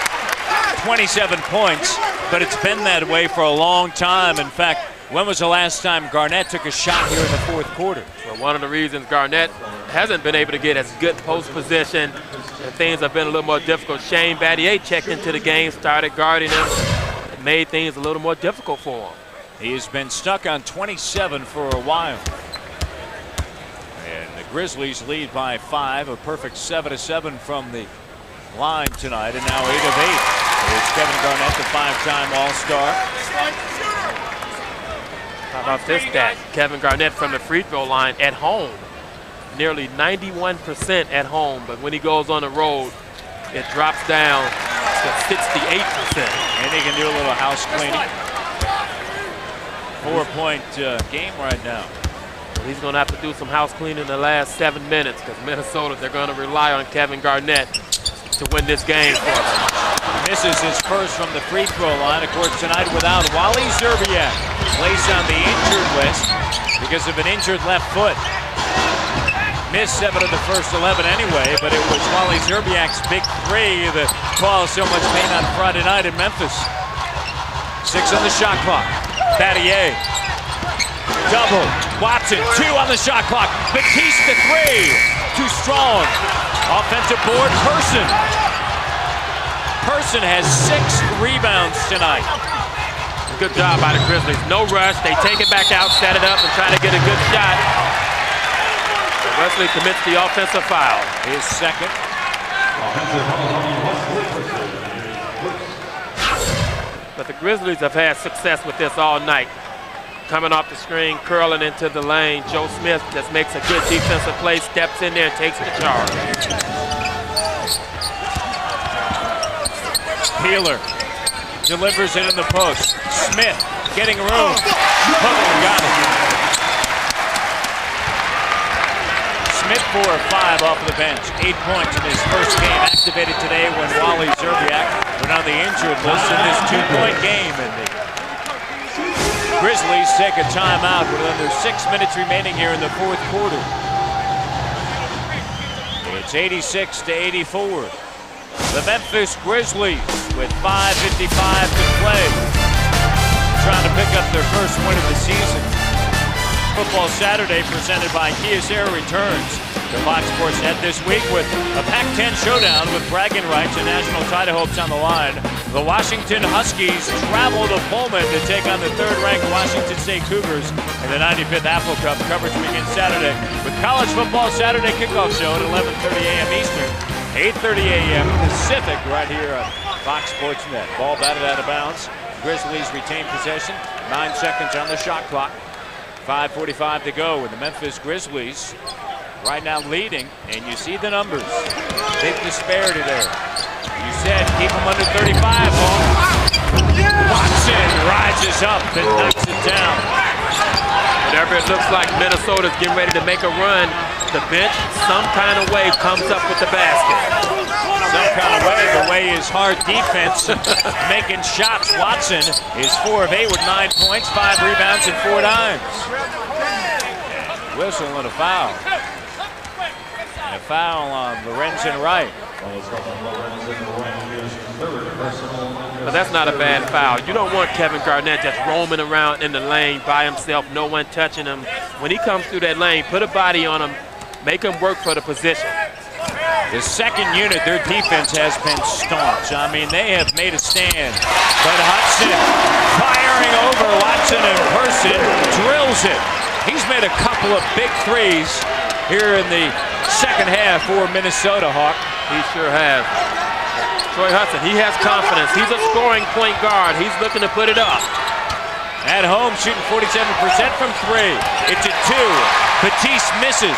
27 points, but it's been that way for a long time. In fact, when was the last time Garnett took a shot here in the 4th quarter? Well, one of the reasons Garnett hasn't been able to get as good post position and things have been a little more difficult. Shane Battier checked into the game, started guarding him. It made things a little more difficult for him. He has been stuck on 27 for a while. And the Grizzlies lead by 5, a perfect 7-7 from the line tonight, and now 8 of 8. It's Kevin Garnett, the 5-time All-Star. How about this stat? Kevin Garnett from the free throw line at home. Nearly 91% at home, but when he goes on the road, it drops down to 68%. And he can do a little house cleaning. 4-point game right now. Well, he's going to have to do some house cleaning in the last 7 minutes because Minnesota, they're going to rely on Kevin Garnett to win this game for them. Misses his first from the free throw line. Of course, tonight without Wally Zerbiak. Placed on the injured list because of an injured left foot. Missed 7 of the first 11 anyway, but it was Wally Zerbiak's big 3 that caused so much pain on Friday night in Memphis. 6 on the shot clock. Battier. Double. Watson, 2 on the shot clock. Batista 3. Too strong. Offensive board, Person. Person has 6 rebounds tonight. Good job by the Grizzlies. No rush. They take it back out, set it up, and try to get a good shot. Wesley commits the offensive foul. His second. But the Grizzlies have had success with this all night. Coming off the screen, curling into the lane. Joe Smith just makes a good defensive play, steps in there and takes the charge. Peeler delivers it in the post. Smith getting room. Got it. Smith 4 of 5 off of the bench. 8 points in his first game. Activated today when Wally Zerbiak went on the injured list in this 2-point game. And the Grizzlies take a timeout with under 6 minutes remaining here in the 4th quarter. It's 86-84. The Memphis Grizzlies with 5:55 to play, trying to pick up their first win of the season. Football Saturday presented by Kia Sarah returns to Fox Sports Net this week with a Pac-10 showdown with bragging rights and national title hopes on the line. The Washington Huskies travel to Pullman to take on the 3rd-ranked Washington State Cougars in the 95th Apple Cup. Coverage begins Saturday with College Football Saturday kickoff show at 11:30 a.m. Eastern. 8:30 a.m. Pacific right here on Fox Sports Net. Ball batted out of bounds. Grizzlies retain possession. 9 seconds on the shot clock. 5:45 to go with the Memphis Grizzlies right now leading, and you see the numbers. Big disparity there. You said keep them under 35, Paul. Watson rises up and knocks it down. Whenever it looks like Minnesota's getting ready to make a run, the bench, some kind of way, comes up with the basket. Some kind of way. The way is hard defense, making shots. Watson is 4 of 8 with 9 points, 5 rebounds, and 4 dimes. Whistle and a foul. And a foul on Lorenzen Wright. But that's not a bad foul. You don't want Kevin Garnett just roaming around in the lane by himself, no one touching him. When he comes through that lane, put a body on him, make him work for the position. The second unit, their defense has been staunch. I mean, they have made a stand. But Hudson firing over Watson in person, drills it. He's made a couple of big threes here in the second half for Minnesota, Hawk. He sure has. Troy Hudson, he has confidence. He's a scoring point guard. He's looking to put it up. At home, shooting 47% from three. It's a two. Batiste misses.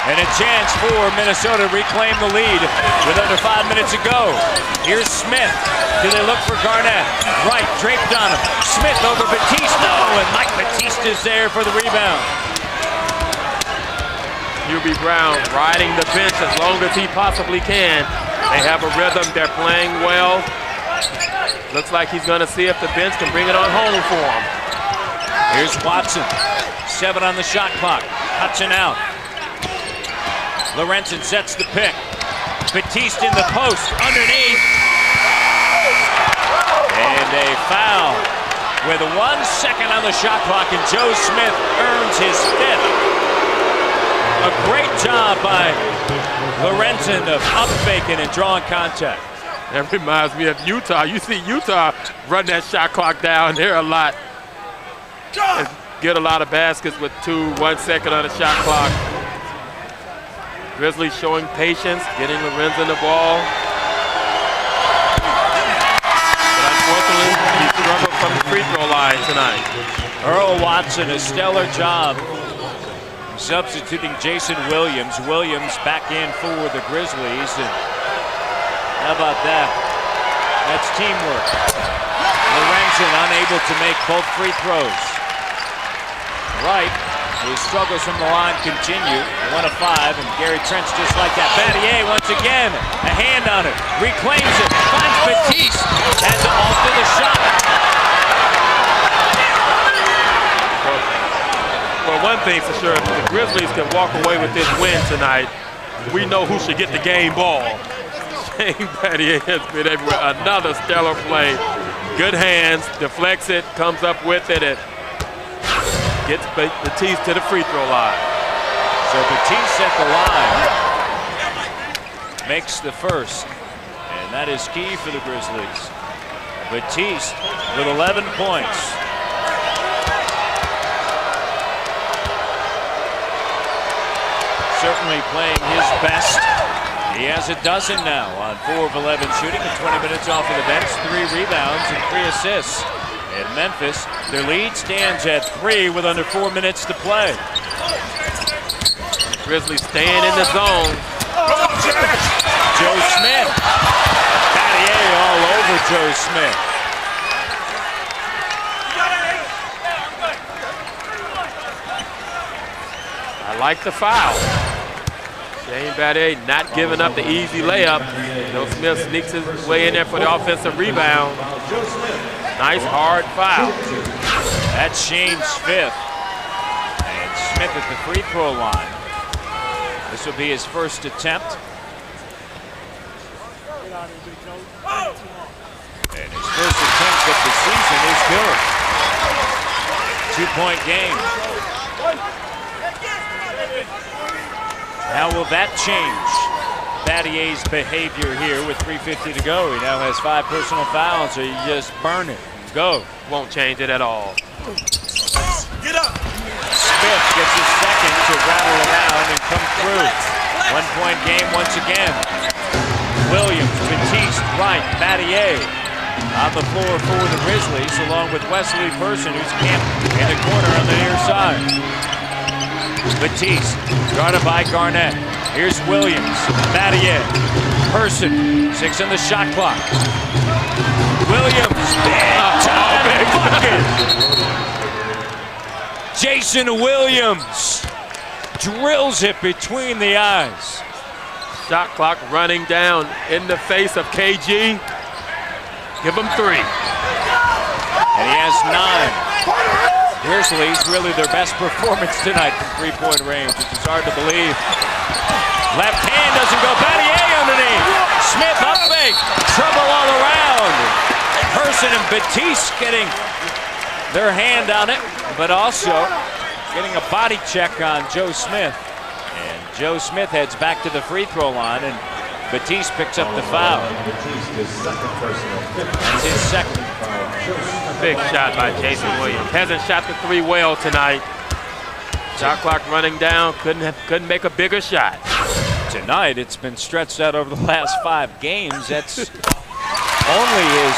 And a chance for Minnesota to reclaim the lead with under 5 minutes to go. Here's Smith. Do they look for Garnett? Right, draped on him. Smith over Batiste. No, and Mike Batiste is there for the rebound. Hubie Brown riding the bench as long as he possibly can. They have a rhythm. They're playing well. Looks like he's going to see if the bench can bring it on home for him. Here's Watson. 7 on the shot clock. Hudson out. Lorenzen sets the pick. Batiste in the post, underneath. And a foul with 1 second on the shot clock, and Joe Smith earns his 5th. A great job by Lorenzen of up faking and drawing contact. That reminds me of Utah. You see Utah run that shot clock down there a lot. Get a lot of baskets with 1 second on the shot clock. Grizzlies showing patience, getting Lorenzen the ball. But unfortunately, he struggled from the free throw line tonight. Earl Watson, a stellar job substituting Jason Williams. Williams back in for the Grizzlies. And how about that? That's teamwork. Lorenzen unable to make both free throws. Right. His struggles from the line continue. 1 of 5, and Gary Trent's just like that. Battier once again, a hand on it, reclaims it, finds Batiste, has to alter the shot. Well, one thing for sure, if the Grizzlies can walk away with this win tonight, we know who should get the game ball. Shane Battier has been everywhere. Another stellar play. Good hands, deflects it, comes up with it, and gets Batiste to the free throw line. So Batiste at the line makes the first, and that is key for the Grizzlies. Batiste with 11 points. Certainly playing his best. He has a dozen now on 4 of 11 shooting and 20 minutes off of the bench, 3 rebounds and 3 assists. In Memphis, their lead stands at 3 with under 4 minutes to play. The Grizzlies staying in the zone. Joe Smith. Battier all over Joe Smith. I like the foul. Shane Battier not giving up the easy layup. Joe Smith sneaks his way in there for the offensive rebound. Nice hard foul. That's Shane's 5th. And Smith at the free throw line. This will be his first attempt. And his first attempt of the season is good. 2-point game. How will that change Battier's behavior here with 3:50 to go? He now has 5 personal fouls, so you just burn it and go. Won't change it at all. Get up! Smith gets his second to rattle around and come through. 1-point game once again. Williams, Batiste, Wright, Battier on the floor for the Grizzlies, along with Wesley Person, who's camped in the corner on the near side. Batiste, guarded by Garnett. Here's Williams, Battier, Person, 6 on the shot clock. Williams, big bucket. Jason Williams drills it between the eyes. Shot clock running down in the face of KG. Give him 3. And he has 9. Grizzlies really their best performance tonight from 3-point range, which is hard to believe. Left hand doesn't go. Battier underneath. Smith up fake. Trouble all around. Person and Batiste getting their hand on it, but also getting a body check on Joe Smith. And Joe Smith heads back to the free throw line, and Batiste picks up the foul. That's his second. Big shot by Jason Williams. Hasn't shot the 3 well tonight. Shot clock running down. Couldn't make a bigger shot. Tonight, it's been stretched out over the last 5 games. That's only his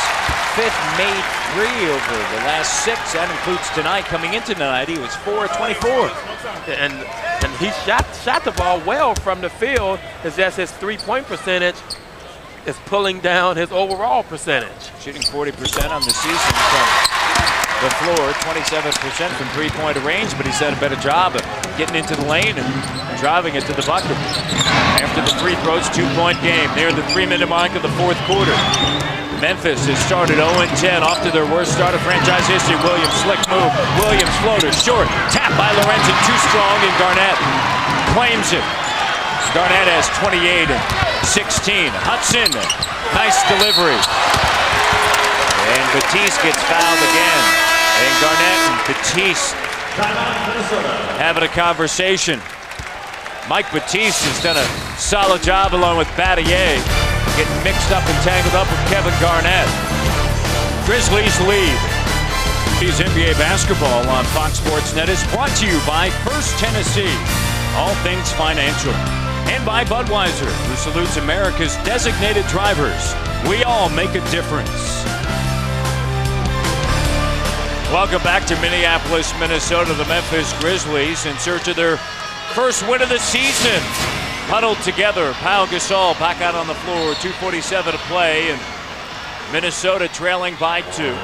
fifth made three over the last 6. That includes tonight. Coming into tonight, he was 4-24. And he shot the ball well from the field. It's just his three-point percentage is pulling down his overall percentage. Shooting 40% on the season from the floor, 27% from three-point range, but he's done a better job of getting into the lane and driving it to the bucket. After the free throws, 2-point game near the 3-minute mark of the fourth quarter. Memphis has started 0-10, off to their worst start of franchise history. Williams, slick move. Williams floater, short. Tap by Lorenzen, too strong, and Garnett claims it. Garnett has 28 and 16. Hudson, nice delivery. And Batiste gets fouled again. And Garnett and Batiste having a conversation. Mike Batiste has done a solid job along with Battier, getting mixed up and tangled up with Kevin Garnett. Grizzlies lead. He's NBA basketball on Fox Sports Net is brought to you by First Tennessee, all things financial, and by Budweiser, who salutes America's designated drivers. We all make a difference. Welcome back to Minneapolis, Minnesota. The Memphis Grizzlies in search of their first win of the season. Huddled together, Pau Gasol back out on the floor, 2:47 to play, and Minnesota trailing by 2.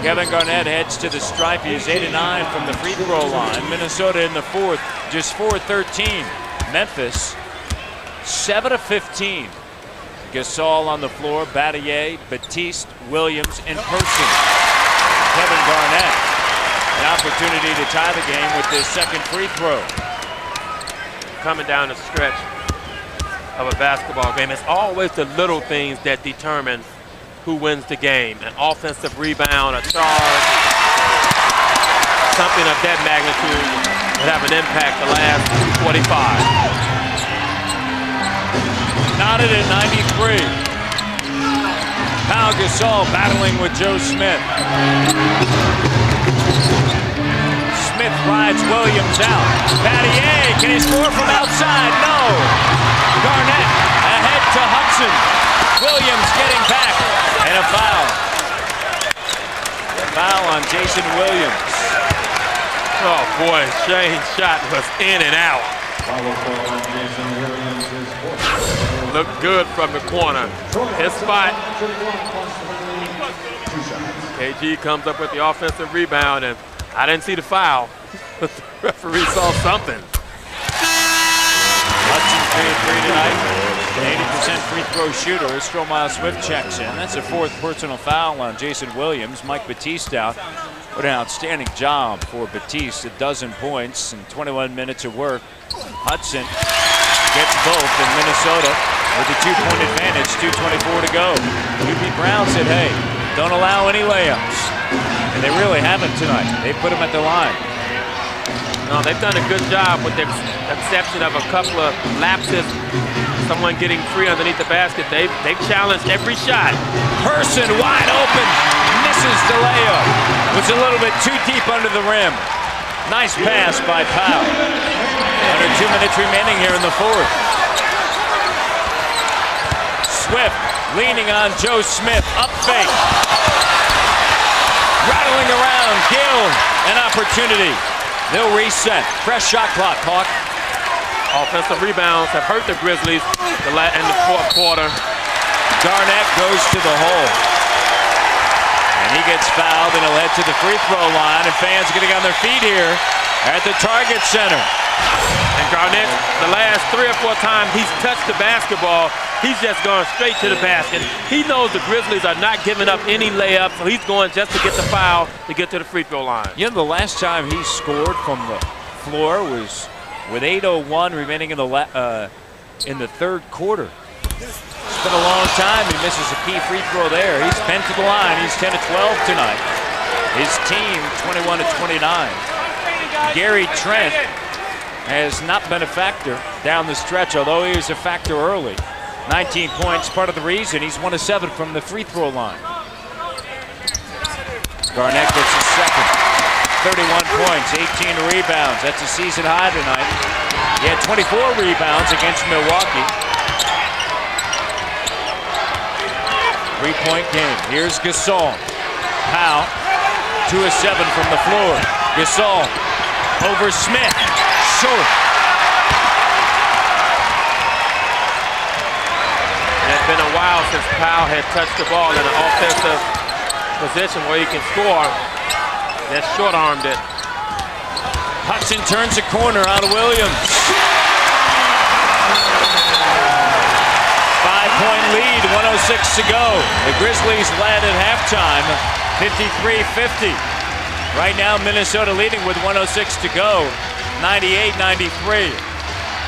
Kevin Garnett heads to the stripe. He's 8-9 from the free throw line. Minnesota in the fourth, just 4-13. Memphis, 7-15. Gasol on the floor, Battier, Batiste, Williams in person. Kevin Garnett, an opportunity to tie the game with this second free throw. Coming down the stretch of a basketball game, it's always the little things that determine who wins the game. An offensive rebound, a charge, something of that magnitude would have an impact the last 2:45. Knotted at 93. Pau Gasol battling with Joe Smith. Smith rides Williams out. Battier, can he score from outside? No. Garnett ahead to Hudson. Williams getting back. And a foul. A foul on Jason Williams. Oh boy, Shane's shot was in and out. Looked good from the corner. His spot. KG comes up with the offensive rebound, and I didn't see the foul, but the referee saw something. Hudson 3-3 tonight. An 80% free throw shooter. Stromile Swift checks in. That's a fourth personal foul on Jason Williams. Mike Batiste out. What an outstanding job for Batiste. 12 points in 21 minutes of work. Hudson gets both in Minnesota with a 2-point advantage. 2:24 to go. UB Brown said, hey, don't allow any layups. And they really haven't tonight. They put them at the line. No, they've done a good job with the exception of a couple of lapses. Someone getting free underneath the basket. They've challenged every shot. Person wide open. Misses the layup. Was a little bit too deep under the rim. Nice pass by Pau. Under 2 minutes remaining here in the fourth. Swift leaning on Joe Smith. Up fake. Rattling around. Gill, an opportunity. They'll reset. Fresh shot clock, Hawk. Offensive rebounds have hurt the Grizzlies in the fourth quarter. Garnett goes to the hole. And he gets fouled, and he'll head to the free throw line. And fans getting on their feet here at the Target Center. And Garnett, the last 3 or 4 times he's touched the basketball, he's just gone straight to the basket. He knows the Grizzlies are not giving up any layups, so he's going just to get the foul to get to the free throw line. You know, the last time he scored from the floor was with 8:01 remaining in the third quarter. It's been a long time. He misses a key free throw there. He's bent to the line. He's 10 of 12 tonight. His team 21 of 29. Gary Trent has not been a factor down the stretch, although he was a factor early. 19 points, part of the reason he's 1 of 7 from the free throw line. Garnett gets his second. 31 points, 18 rebounds. That's a season high tonight. He had 24 rebounds against Milwaukee. 3-point game. Here's Gasol. Powell, 2 of 7 from the floor. Gasol over Smith. Short. It had been a while since Powell had touched the ball in an offensive position where he can score. That short-armed it. Hudson turns a corner out of Williams. 5-point lead, 106 to go. The Grizzlies led at halftime, 53-50. Right now, Minnesota leading with 106 to go, 98-93.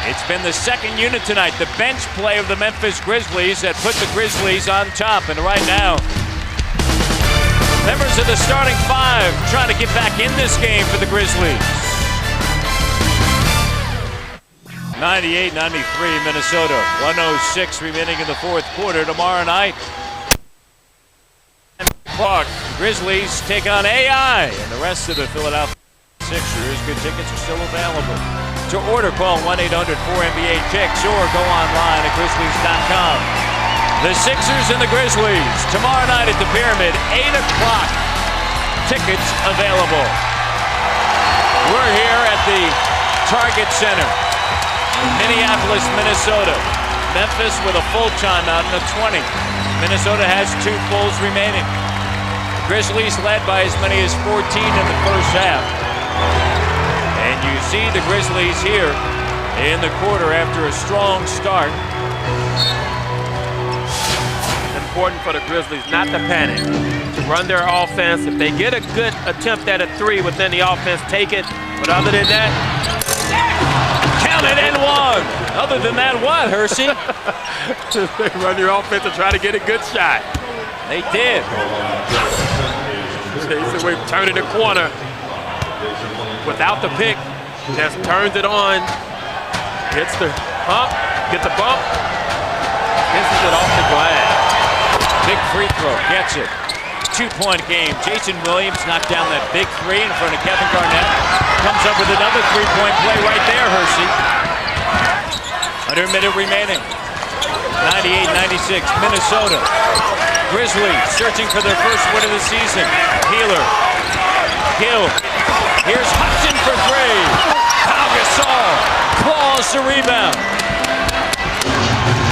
It's been the second unit tonight, the bench play of the Memphis Grizzlies that put the Grizzlies on top. And right now, members of the starting five trying to get back in this game for the Grizzlies. 98-93 Minnesota. 106 remaining in the fourth quarter. Tomorrow night, Clark. Grizzlies take on AI and the rest of the Philadelphia Sixers. Good tickets are still available. To order, call 1-800-4NBA-KICKS or go online at Grizzlies.com. The Sixers and the Grizzlies tomorrow night at the Pyramid, 8 o'clock. Tickets available. We're here at the Target Center in Minneapolis, Minnesota. Memphis with a full timeout and a 20. Minnesota has 2 fulls remaining. Grizzlies led by as many as 14 in the first half. And you see the Grizzlies here in the quarter after a strong start. Important for the Grizzlies not to panic, to run their offense. If they get a good attempt at a 3 within the offense, take it. But other than that, count it and 1. Other than that, what, Hersey? they run your offense and try to get a good shot. They did. Jason Wade turning the corner without the pick, just turns it on, hits the hump, gets a bump, misses it off the glass. Big free throw, gets it. 2-point game. Jason Williams knocked down that big 3 in front of Kevin Garnett. Comes up with another 3-point play right there, Hersey. Under a minute remaining. 98-96, Minnesota. Grizzlies searching for their first win of the season. Healer, Hill. Here's Hudson for 3. Pau Gasol claws the rebound.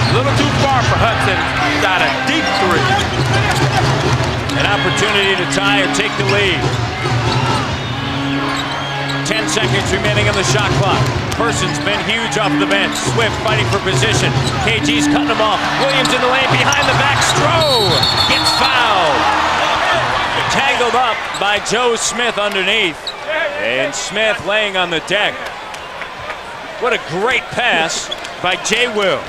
A little too far for Hudson. Got a deep 3. An opportunity to tie or take the lead. 10 seconds remaining on the shot clock. Person's been huge off the bench. Swift fighting for position. KG's cutting him off. Williams in the lane behind the back. Stroh gets fouled. Tangled up by Joe Smith underneath. And Smith laying on the deck. What a great pass by Jay Will.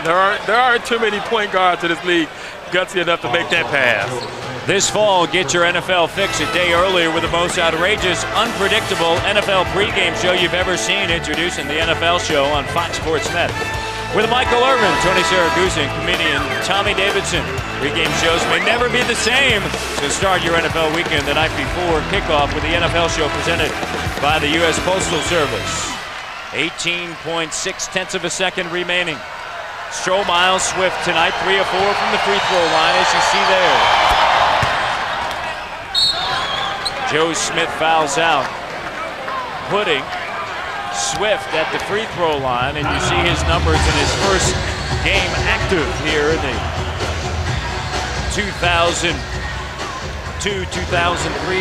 There aren't too many point guards in this league gutsy enough to make that pass. This fall, get your NFL fix a day earlier with the most outrageous, unpredictable NFL pregame show you've ever seen. Introducing the NFL show on Fox Sports Net. With Michael Irvin, Tony Siragusa, and comedian Tommy Davidson. Pregame shows may never be the same. So start your NFL weekend the night before kickoff with the NFL show presented by the U.S. Postal Service. 18.6 tenths of a second remaining. Stroh, Miles, Swift tonight, 3 of 4 from the free throw line, as you see there. Joe Smith fouls out, putting Swift at the free throw line, and you see his numbers in his first game active here in the 2002-2003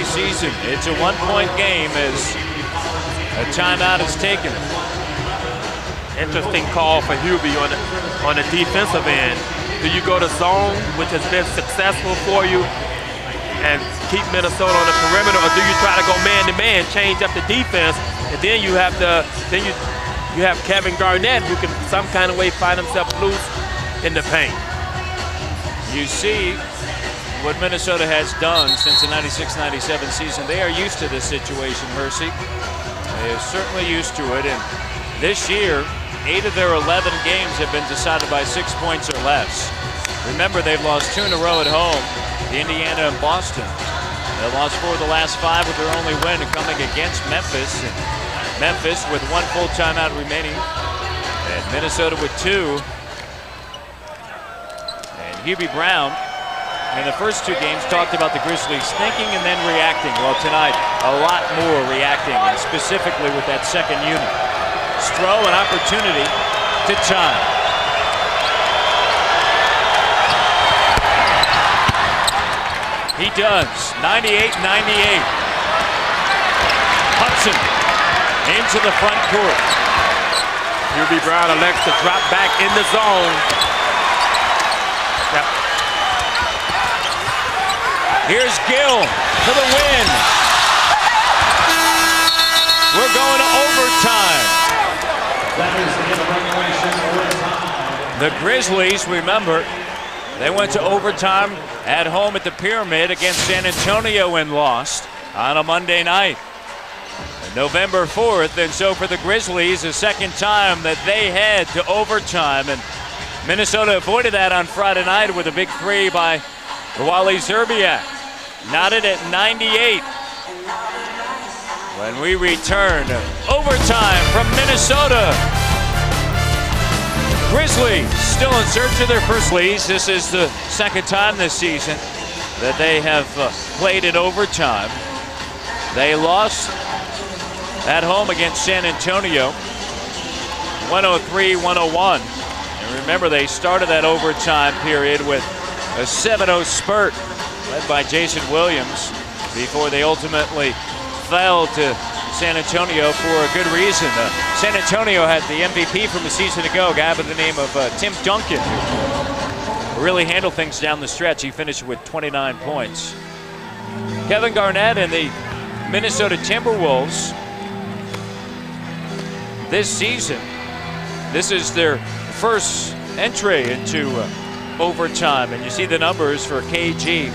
season. It's a 1-point game as a timeout is taken. Interesting call for Hubie on the defensive end. Do you go to zone, which has been successful for you, and keep Minnesota on the perimeter, or do you try to go man-to-man, change up the defense, and then you have you have Kevin Garnett, who can some kind of way find himself loose in the paint. You see what Minnesota has done since the 96-97 season. They are used to this situation, Hersey. They are certainly used to it, and this year, 8 of their 11 games have been decided by 6 points or less. Remember, they've lost 2 in a row at home, Indiana and Boston. They lost 4 of the last 5 with their only win coming against Memphis. And Memphis with 1 full timeout remaining. And Minnesota with 2. And Hubie Brown in the first two games talked about the Grizzlies thinking and then reacting. Well, tonight, a lot more reacting, and specifically with that second unit. Stroh, an opportunity to time. He does. 98-98. Hudson into the front court. Hubie Brown elects to drop back in the zone. Yep. Here's Gill for the win. We're going to overtime. The Grizzlies, remember, they went to overtime at home at the Pyramid against San Antonio and lost on a Monday night. November 4th, and so for the Grizzlies, the second time that they head to overtime. And Minnesota avoided that on Friday night with a big three by Wally Szczerbiak. Knotted at 98. When we return, overtime from Minnesota. Grizzlies still in search of their first leads. This is the second time this season that they have played in overtime. They lost at home against San Antonio, 103-101. And remember, they started that overtime period with a 7-0 spurt led by Jason Williams before they ultimately fell to San Antonio for a good reason. San Antonio had the MVP from a season ago, a guy by the name of Tim Duncan, who really handled things down the stretch. He finished with 29 points. Kevin Garnett and the Minnesota Timberwolves this season, this is their first entry into overtime, and you see the numbers for KG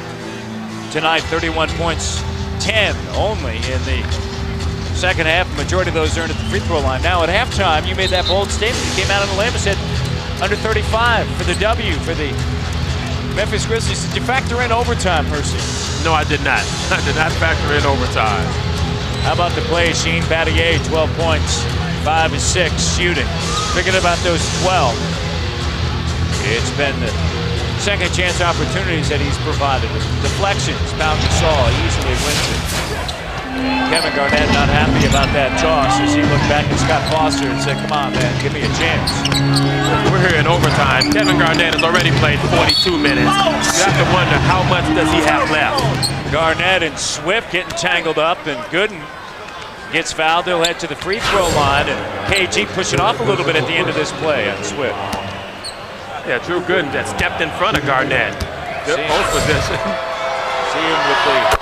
tonight. 31 points, 10 only in the second half. Majority of those earned at the free throw line. Now at halftime, you made that bold statement. You came out on the limb and said under 35 for the W for the Memphis Grizzlies. Did you factor in overtime, Percy? No, I did not. I did not factor in overtime. How about the play? Sheen Battier, 12 points, 5 of 6 shooting. Thinking about those 12. It's been the second chance opportunities that he's provided. Deflections, Pau Gasol easily wins it. Kevin Garnett not happy about that toss as he looked back at Scott Foster and said, come on, man, give me a chance. We're here in overtime. Kevin Garnett has already played 42 minutes. You have to wonder how much does he have left. Garnett and Swift getting tangled up, and Gooden gets fouled. They'll head to the free throw line, and KG pushing off a little bit at the end of this play on Swift. Yeah, Drew Gooden that stepped in front of Garnett. Good post position. See him with the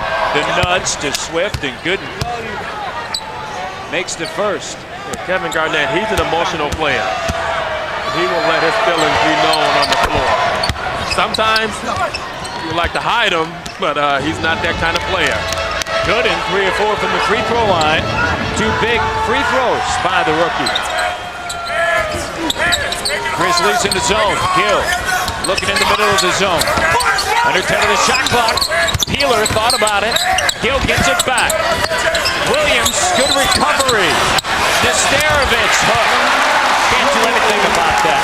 nudge to Swift, and Gooden makes the first. Yeah, Kevin Garnett, he's an emotional player. He will let his feelings be known on the floor. Sometimes you like to hide him, but he's not that kind of player. Gooden, 3 of 4 from the free throw line. 2 big free throws by the rookie. Grizzlies in the zone. Gill looking in the middle of the zone. Under 10 of the shot clock. Peeler thought about it. Gill gets it back. Williams, good recovery. Nesterovic hook. Can't do anything about that.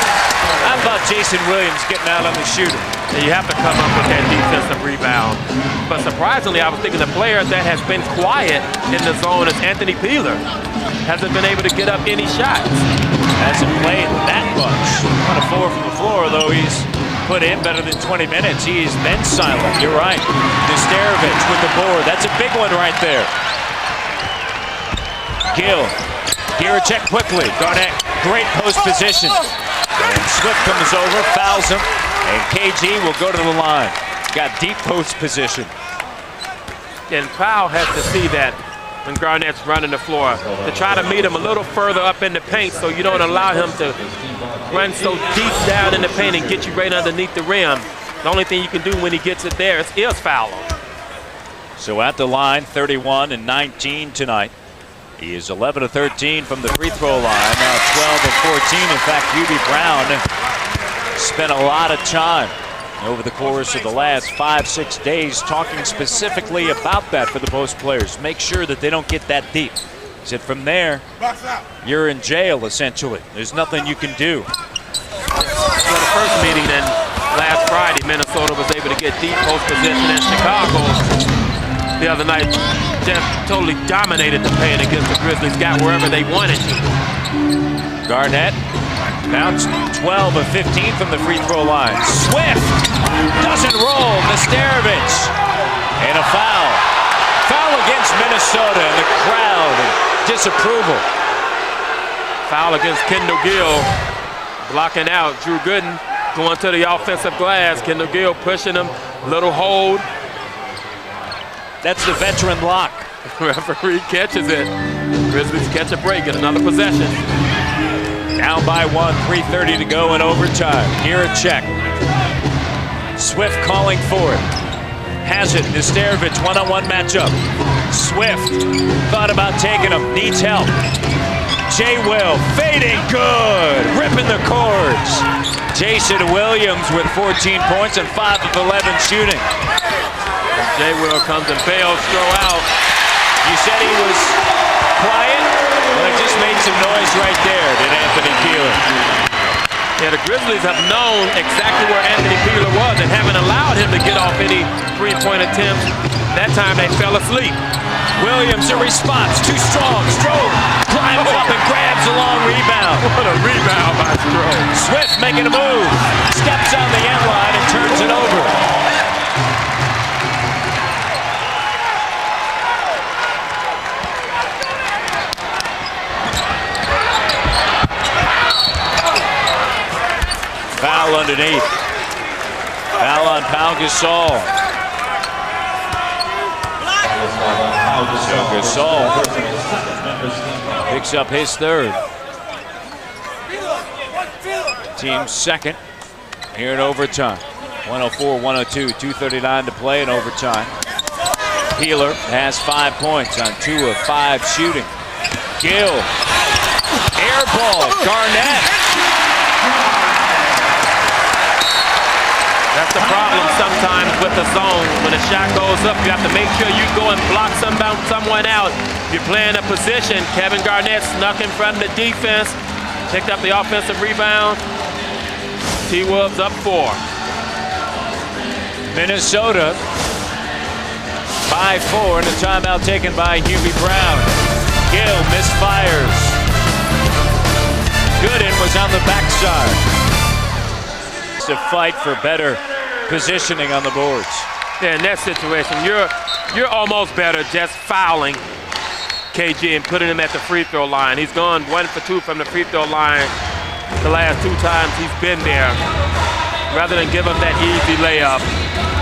How about Jason Williams getting out on the shooter? And you have to come up with that defensive rebound. But surprisingly, I was thinking the player that has been quiet in the zone is Anthony Peeler. Hasn't been able to get up any shots. Hasn't played that much. 1 of 4 from the floor, though he's put in better than 20 minutes. He's been silent. You're right. Nesterovic with the board. That's a big one right there. Gill. Giracek quickly. Garnett, great post position. And Swift comes over, fouls him, and KG will go to the line. Got deep post position. And Powell has to see that when Garnett's running the floor, to try to meet him a little further up in the paint so you don't allow him to run so deep down in the paint and get you right underneath the rim. The only thing you can do when he gets it there is foul him. So at the line, 31 and 19 tonight. He is 11 of 13 from the free throw line, now 12 of 14. In fact, Hubie Brown spent a lot of time over the course of the last 5-6 days talking specifically about that for the post players. Make sure that they don't get that deep. He said from there, you're in jail essentially. There's nothing you can do. So the first meeting, then last Friday, Minnesota was able to get deep post position in Chicago the other night. Just totally dominated the paint against the Grizzlies, got wherever they wanted to. Garnett bounced 12 of 15 from the free throw line. Swift doesn't roll. Nesterovic and a foul. Foul against Minnesota and the crowd in disapproval. Foul against Kendall Gill, blocking out Drew Gooden, going to the offensive glass. Kendall Gill pushing him, little hold. That's the veteran lock. Referee catches it. Grizzlies catch a break, get another possession. Down by 1, 3:30 to go in overtime. Here a check. Swift calling for it. Has it. Nesterovic one-on-one matchup. Swift thought about taking him. Needs help. Jay Will fading good. Ripping the cords. Jason Williams with 14 points and 5 of 11 shooting. Jay Will comes and bails, throw out. You said he was quiet? Well, it just made some noise right there, did Anthony Peeler. Yeah, the Grizzlies have known exactly where Anthony Peeler was and haven't allowed him to get off any three-point attempts. That time they fell asleep. Williams a response, too strong. Stroh climbs up and grabs a long rebound. What a rebound by Stroh. Swift making a move, steps on the end line and turns it over. Foul underneath. Foul on Pau Gasol. So Gasol picks up his third. Team's second here in overtime. 104-102, 2:39 to play in overtime. Peeler has 5 points on 2 of 5 shooting. Gill, air ball, Garnett. That's the problem sometimes with the zone. When the shot goes up, you have to make sure you go and block someone out. If you're playing a position, Kevin Garnett snuck in front of the defense, picked up the offensive rebound. T-Wolves up 4. Minnesota by 4 and a timeout taken by Hubie Brown. Gill misfires. Gooden was on the backside. To fight for better positioning on the boards. Yeah, in that situation, you're almost better just fouling KG and putting him at the free throw line. He's gone 1 for 2 from the free throw line the last 2 times he's been there. Rather than give him that easy layup,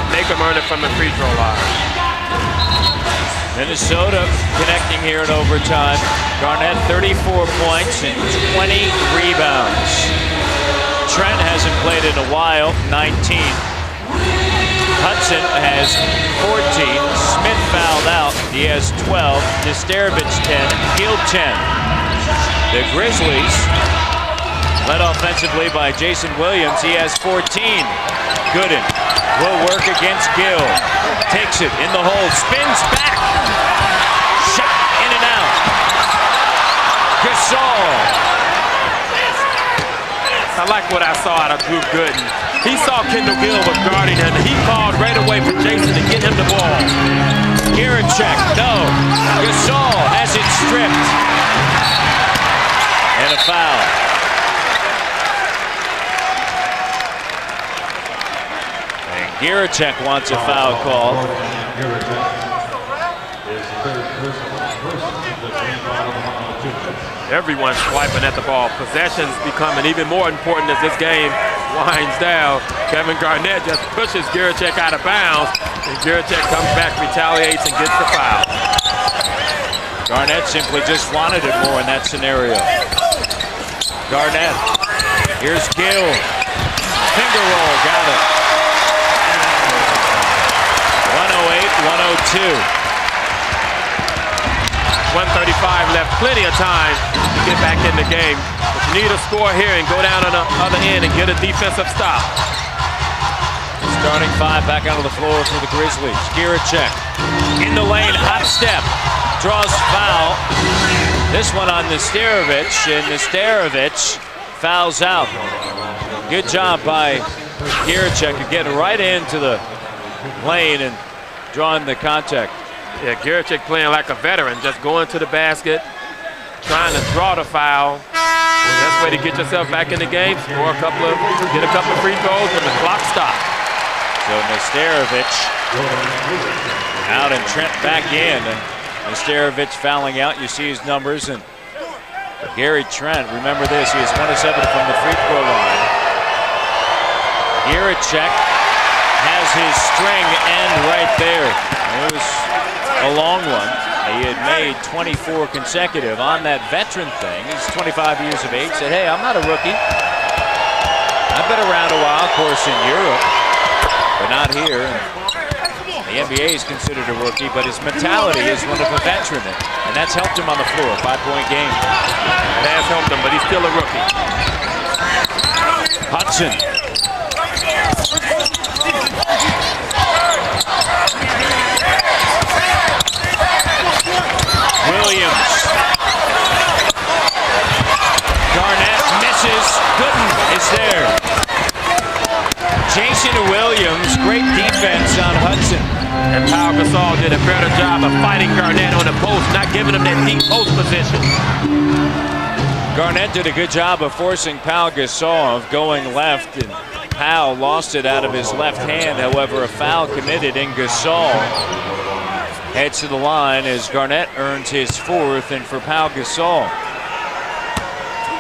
make him earn it from the free throw line. Minnesota connecting here in overtime. Garnett 34 points and 20 rebounds. Trent hasn't played in a while, 19. Hudson has 14. Smith fouled out. He has 12. Nesterovic 10. Gill 10. The Grizzlies led offensively by Jason Williams. He has 14. Gooden will work against Gill. Takes it in the hole. Spins back. Shot in and out. Gasol. I like what I saw out of Drew Gooden. He saw Kendall Gill was guarding him. He called right away for Jason to get him the ball. Giracek, no. Gasol has it stripped. And a foul. And Giracek wants a foul call. Everyone's swiping at the ball. Possessions becoming even more important as this game winds down. Kevin Garnett just pushes Giracek out of bounds, and Giracek comes back, retaliates, and gets the foul. Garnett simply just wanted it more in that scenario. Garnett, here's Gill. Finger roll, got it. 108-102. 1:35 left, plenty of time to get back in the game. But you need a score here and go down on the other end and get a defensive stop. Starting 5 back onto the floor for the Grizzlies. Giracek in the lane, hot step, draws foul. This one on Nesterovic, and Nesterovic fouls out. Good job by Gierczek getting right into the lane and drawing the contact. Yeah, Gierczek playing like a veteran, just going to the basket, trying to draw the foul. Best way to get yourself back in the game, get a couple of free throws, and the clock stops. So Nesterovic out and Trent back in, and Nesterovic fouling out. You see his numbers, and Gary Trent, remember this, he is 1 of 7 from the free throw line. Gierczek has his string end right there. It was a long one. He had made 24 consecutive on that veteran thing. He's 25 years of age. Said, hey, I'm not a rookie. I've been around a while, of course, in Europe, but not here. The NBA is considered a rookie, but his mentality is one of a veteran, and that's helped him on the floor. 5-point game. It has helped him, but he's still a rookie. Hudson. Williams. Garnett misses. Gooden is there. Jason Williams, great defense on Hudson. And Pau Gasol did a better job of fighting Garnett on the post, not giving him that deep post position. Garnett did a good job of forcing Pau Gasol of going left, and Pau lost it out of his left hand. However, a foul committed, and Gasol heads to the line as Garnett earns his 4th, and for Pau Gasol,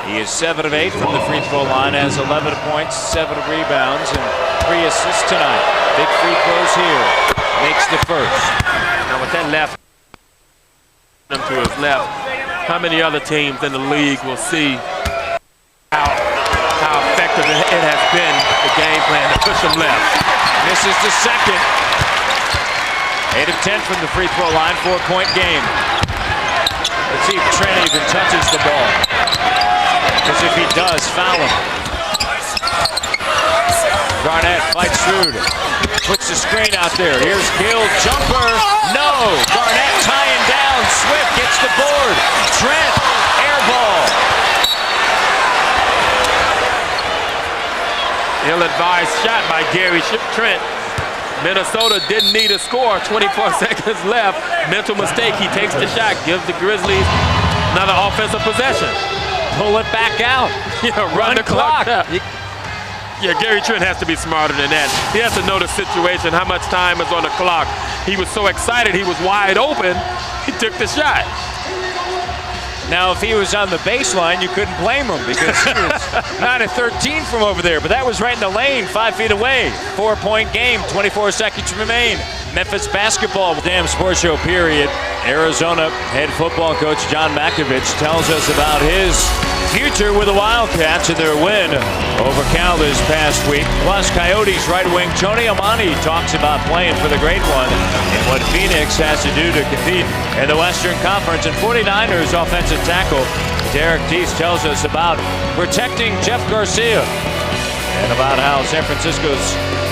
he is 7 of 8 from the free throw line, has 11 points, 7 rebounds, and 3 assists tonight. Big free throws here. Makes the first. Now with that left, to his left, how many other teams in the league will see how effective it has been, the game plan to push him left? Misses the second. 8 of 10 from the free throw line, 4-point game. Let's see if Trent even touches the ball. Because if he does, foul him. Garnett fights through, puts the screen out there. Here's Gill, jumper, no! Garnett tying down, Swift gets the board. Trent, air ball. Ill-advised shot by Gary Trent. Minnesota didn't need a score, 24 seconds left. Mental mistake, he takes the shot, gives the Grizzlies another offensive possession. Pull it back out. Yeah, run the clock. Yeah, Gary Trent has to be smarter than that. He has to know the situation, how much time is on the clock. He was so excited, he was wide open, he took the shot. Now, if he was on the baseline, you couldn't blame him because he was 9 of 13 from over there. But that was right in the lane, 5 feet away. 4-point game, 24 seconds remain. Memphis basketball, Damn Sports Show, period. Arizona head football coach John Makovich tells us about his future with the Wildcats and their win over Cal this past week. Plus, Coyotes right wing Tony Amani talks about playing for the Great One and what Phoenix has to do to compete in the Western Conference. And 49ers offensive tackle Derek Teese tells us about protecting Jeff Garcia and about how San Francisco's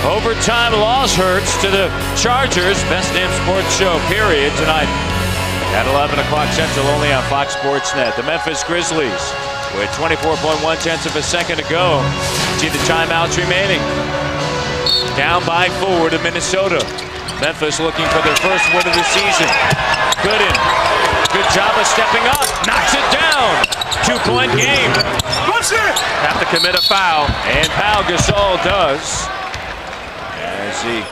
overtime loss hurts to the Chargers. Best Damn Sports Show, period, tonight at 11 o'clock Central, only on Fox Sports Net. The Memphis Grizzlies with 24.1 tenths of a second to go. See the timeouts remaining. Down by 4 to Minnesota. Memphis looking for their first win of the season. Gooden, good job of stepping up. Knocks it down. 2-point game. Have to commit a foul. And Pau Gasol does. As he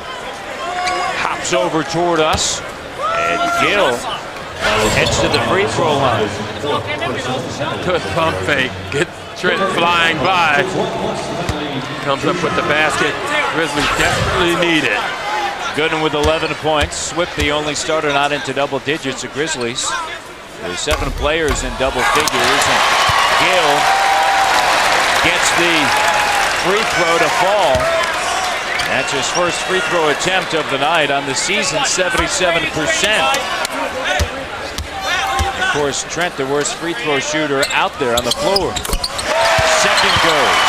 hops over toward us. And Gill heads to the free throw line. Good pump fake. Get Trent flying by. Comes up with the basket. Grizzlies desperately need it. Gooden with 11 points. Swift the only starter not into double digits. The Grizzlies. There's 7 players in double figures. And Gill gets the free throw to fall. That's his first free throw attempt of the night on the season, 77%. Of course, Trent, the worst free throw shooter out there on the floor. Second goes.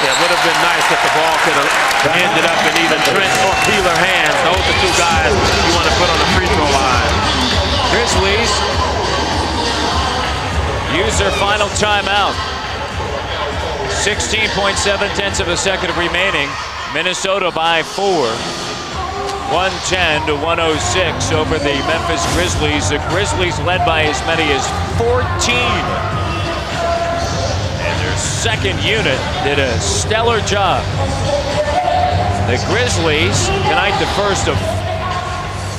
Yeah, it would have been nice if the ball could have ended up in either Trent or Peeler hands. Those are 2 guys you want to put on the free throw line. Grizzlies use their final timeout. 16.7 of a second remaining. Minnesota by 4. 110 to 106 over the Memphis Grizzlies. The Grizzlies led by as many as 14. And their second unit did a stellar job. The Grizzlies tonight the first of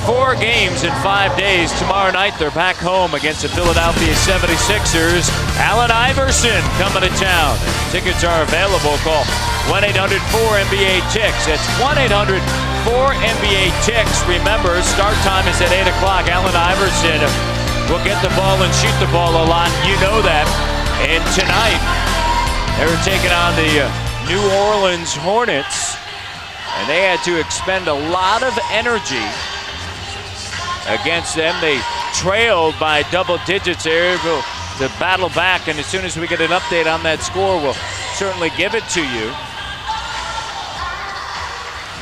4 games in 5 days. Tomorrow night they're back home against the Philadelphia 76ers. Allen Iverson coming to town. Tickets are available. Call 1-800-4NBA-TICKS. That's 1-800-4NBA-TICKS. Remember, start time is at 8 o'clock. Allen Iverson will get the ball and shoot the ball a lot. You know that. And tonight, they were taking on the New Orleans Hornets. And they had to expend a lot of energy against them. They trailed by double digits. They're able to battle back. And as soon as we get an update on that score, we'll certainly give it to you.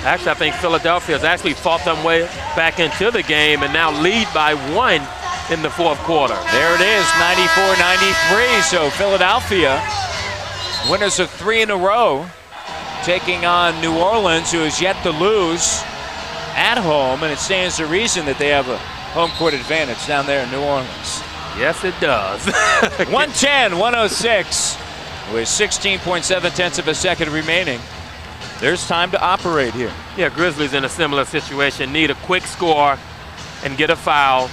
Actually, I think Philadelphia has actually fought their way back into the game and now lead by 1 in the fourth quarter. There it is, 94-93. So Philadelphia, winners of 3 in a row, taking on New Orleans, who has yet to lose at home, and it stands to reason that they have a home court advantage down there in New Orleans. Yes, it does. 110-106 with 16.7 of a second remaining. There's time to operate here. Yeah, Grizzlies in a similar situation. Need a quick score and get a foul.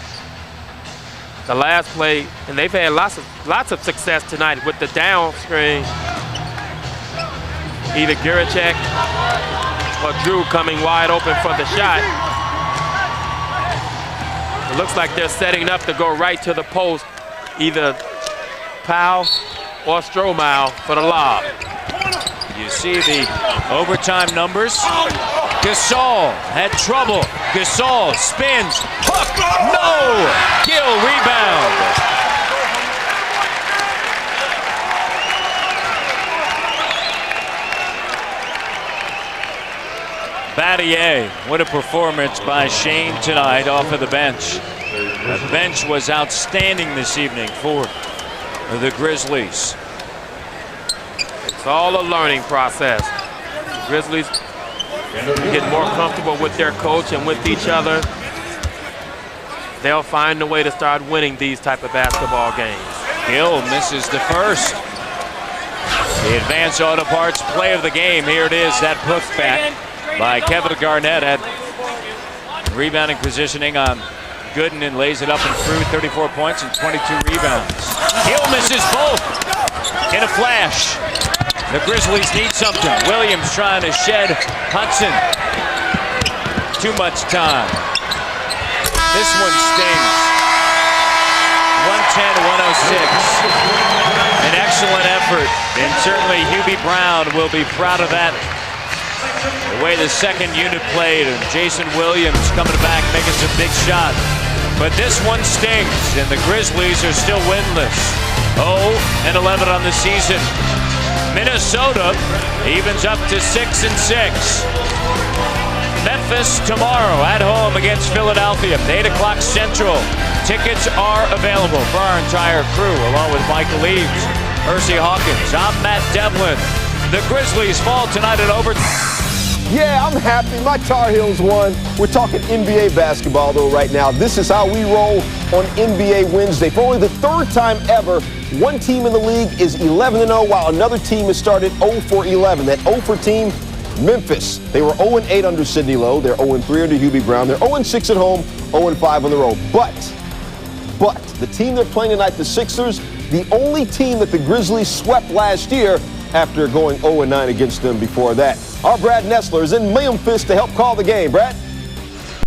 The last play, and they've had lots of success tonight with the down screen. Either Guricek or Drew coming wide open for the shot. It looks like they're setting up to go right to the post. Either Powell or Stromae for the lob. You see the overtime numbers. Gasol had trouble. Gasol spins. Hook. No. Gill rebound. Battier, what a performance by Shane tonight off of the bench. The bench was outstanding this evening for the Grizzlies. It's all a learning process. The Grizzlies get more comfortable with their coach and with each other. They'll find a way to start winning these type of basketball games. Gill misses the first. The Advanced Auto Parts play of the game. Here it is, that putback by Kevin Garnett at rebounding positioning on Gooden and lays it up and through. 34 points and 22 rebounds. Gill misses both in a flash. The Grizzlies need something. Williams trying to shed Hudson. Too much time. This one stings. 110-106. An excellent effort. And certainly Hubie Brown will be proud of that. The way the second unit played, and Jason Williams coming back, making some big shots. But this one stings, and the Grizzlies are still winless. 0-11 on the season. Minnesota evens up to 6-6. Memphis tomorrow at home against Philadelphia, 8 o'clock Central. Tickets are available for our entire crew, along with Michael Eaves, Percy Hawkins. I'm Matt Devlin. The Grizzlies fall tonight at overtime. Yeah, I'm happy. My Tar Heels won. We're talking NBA basketball, though, right now. This is how we roll on NBA Wednesday. For only the 3rd time ever, one team in the league is 11-0, while another team has started 0-11. That 0-for team, Memphis. They were 0-8 under Sidney Lowe. They're 0-3 under Hubie Brown. They're 0-6 at home, 0-5 on the road. But the team they're playing tonight, the Sixers, the only team that the Grizzlies swept last year after going 0-9 against them before that. Our Brad Nessler is in Memphis to help call the game. Brad?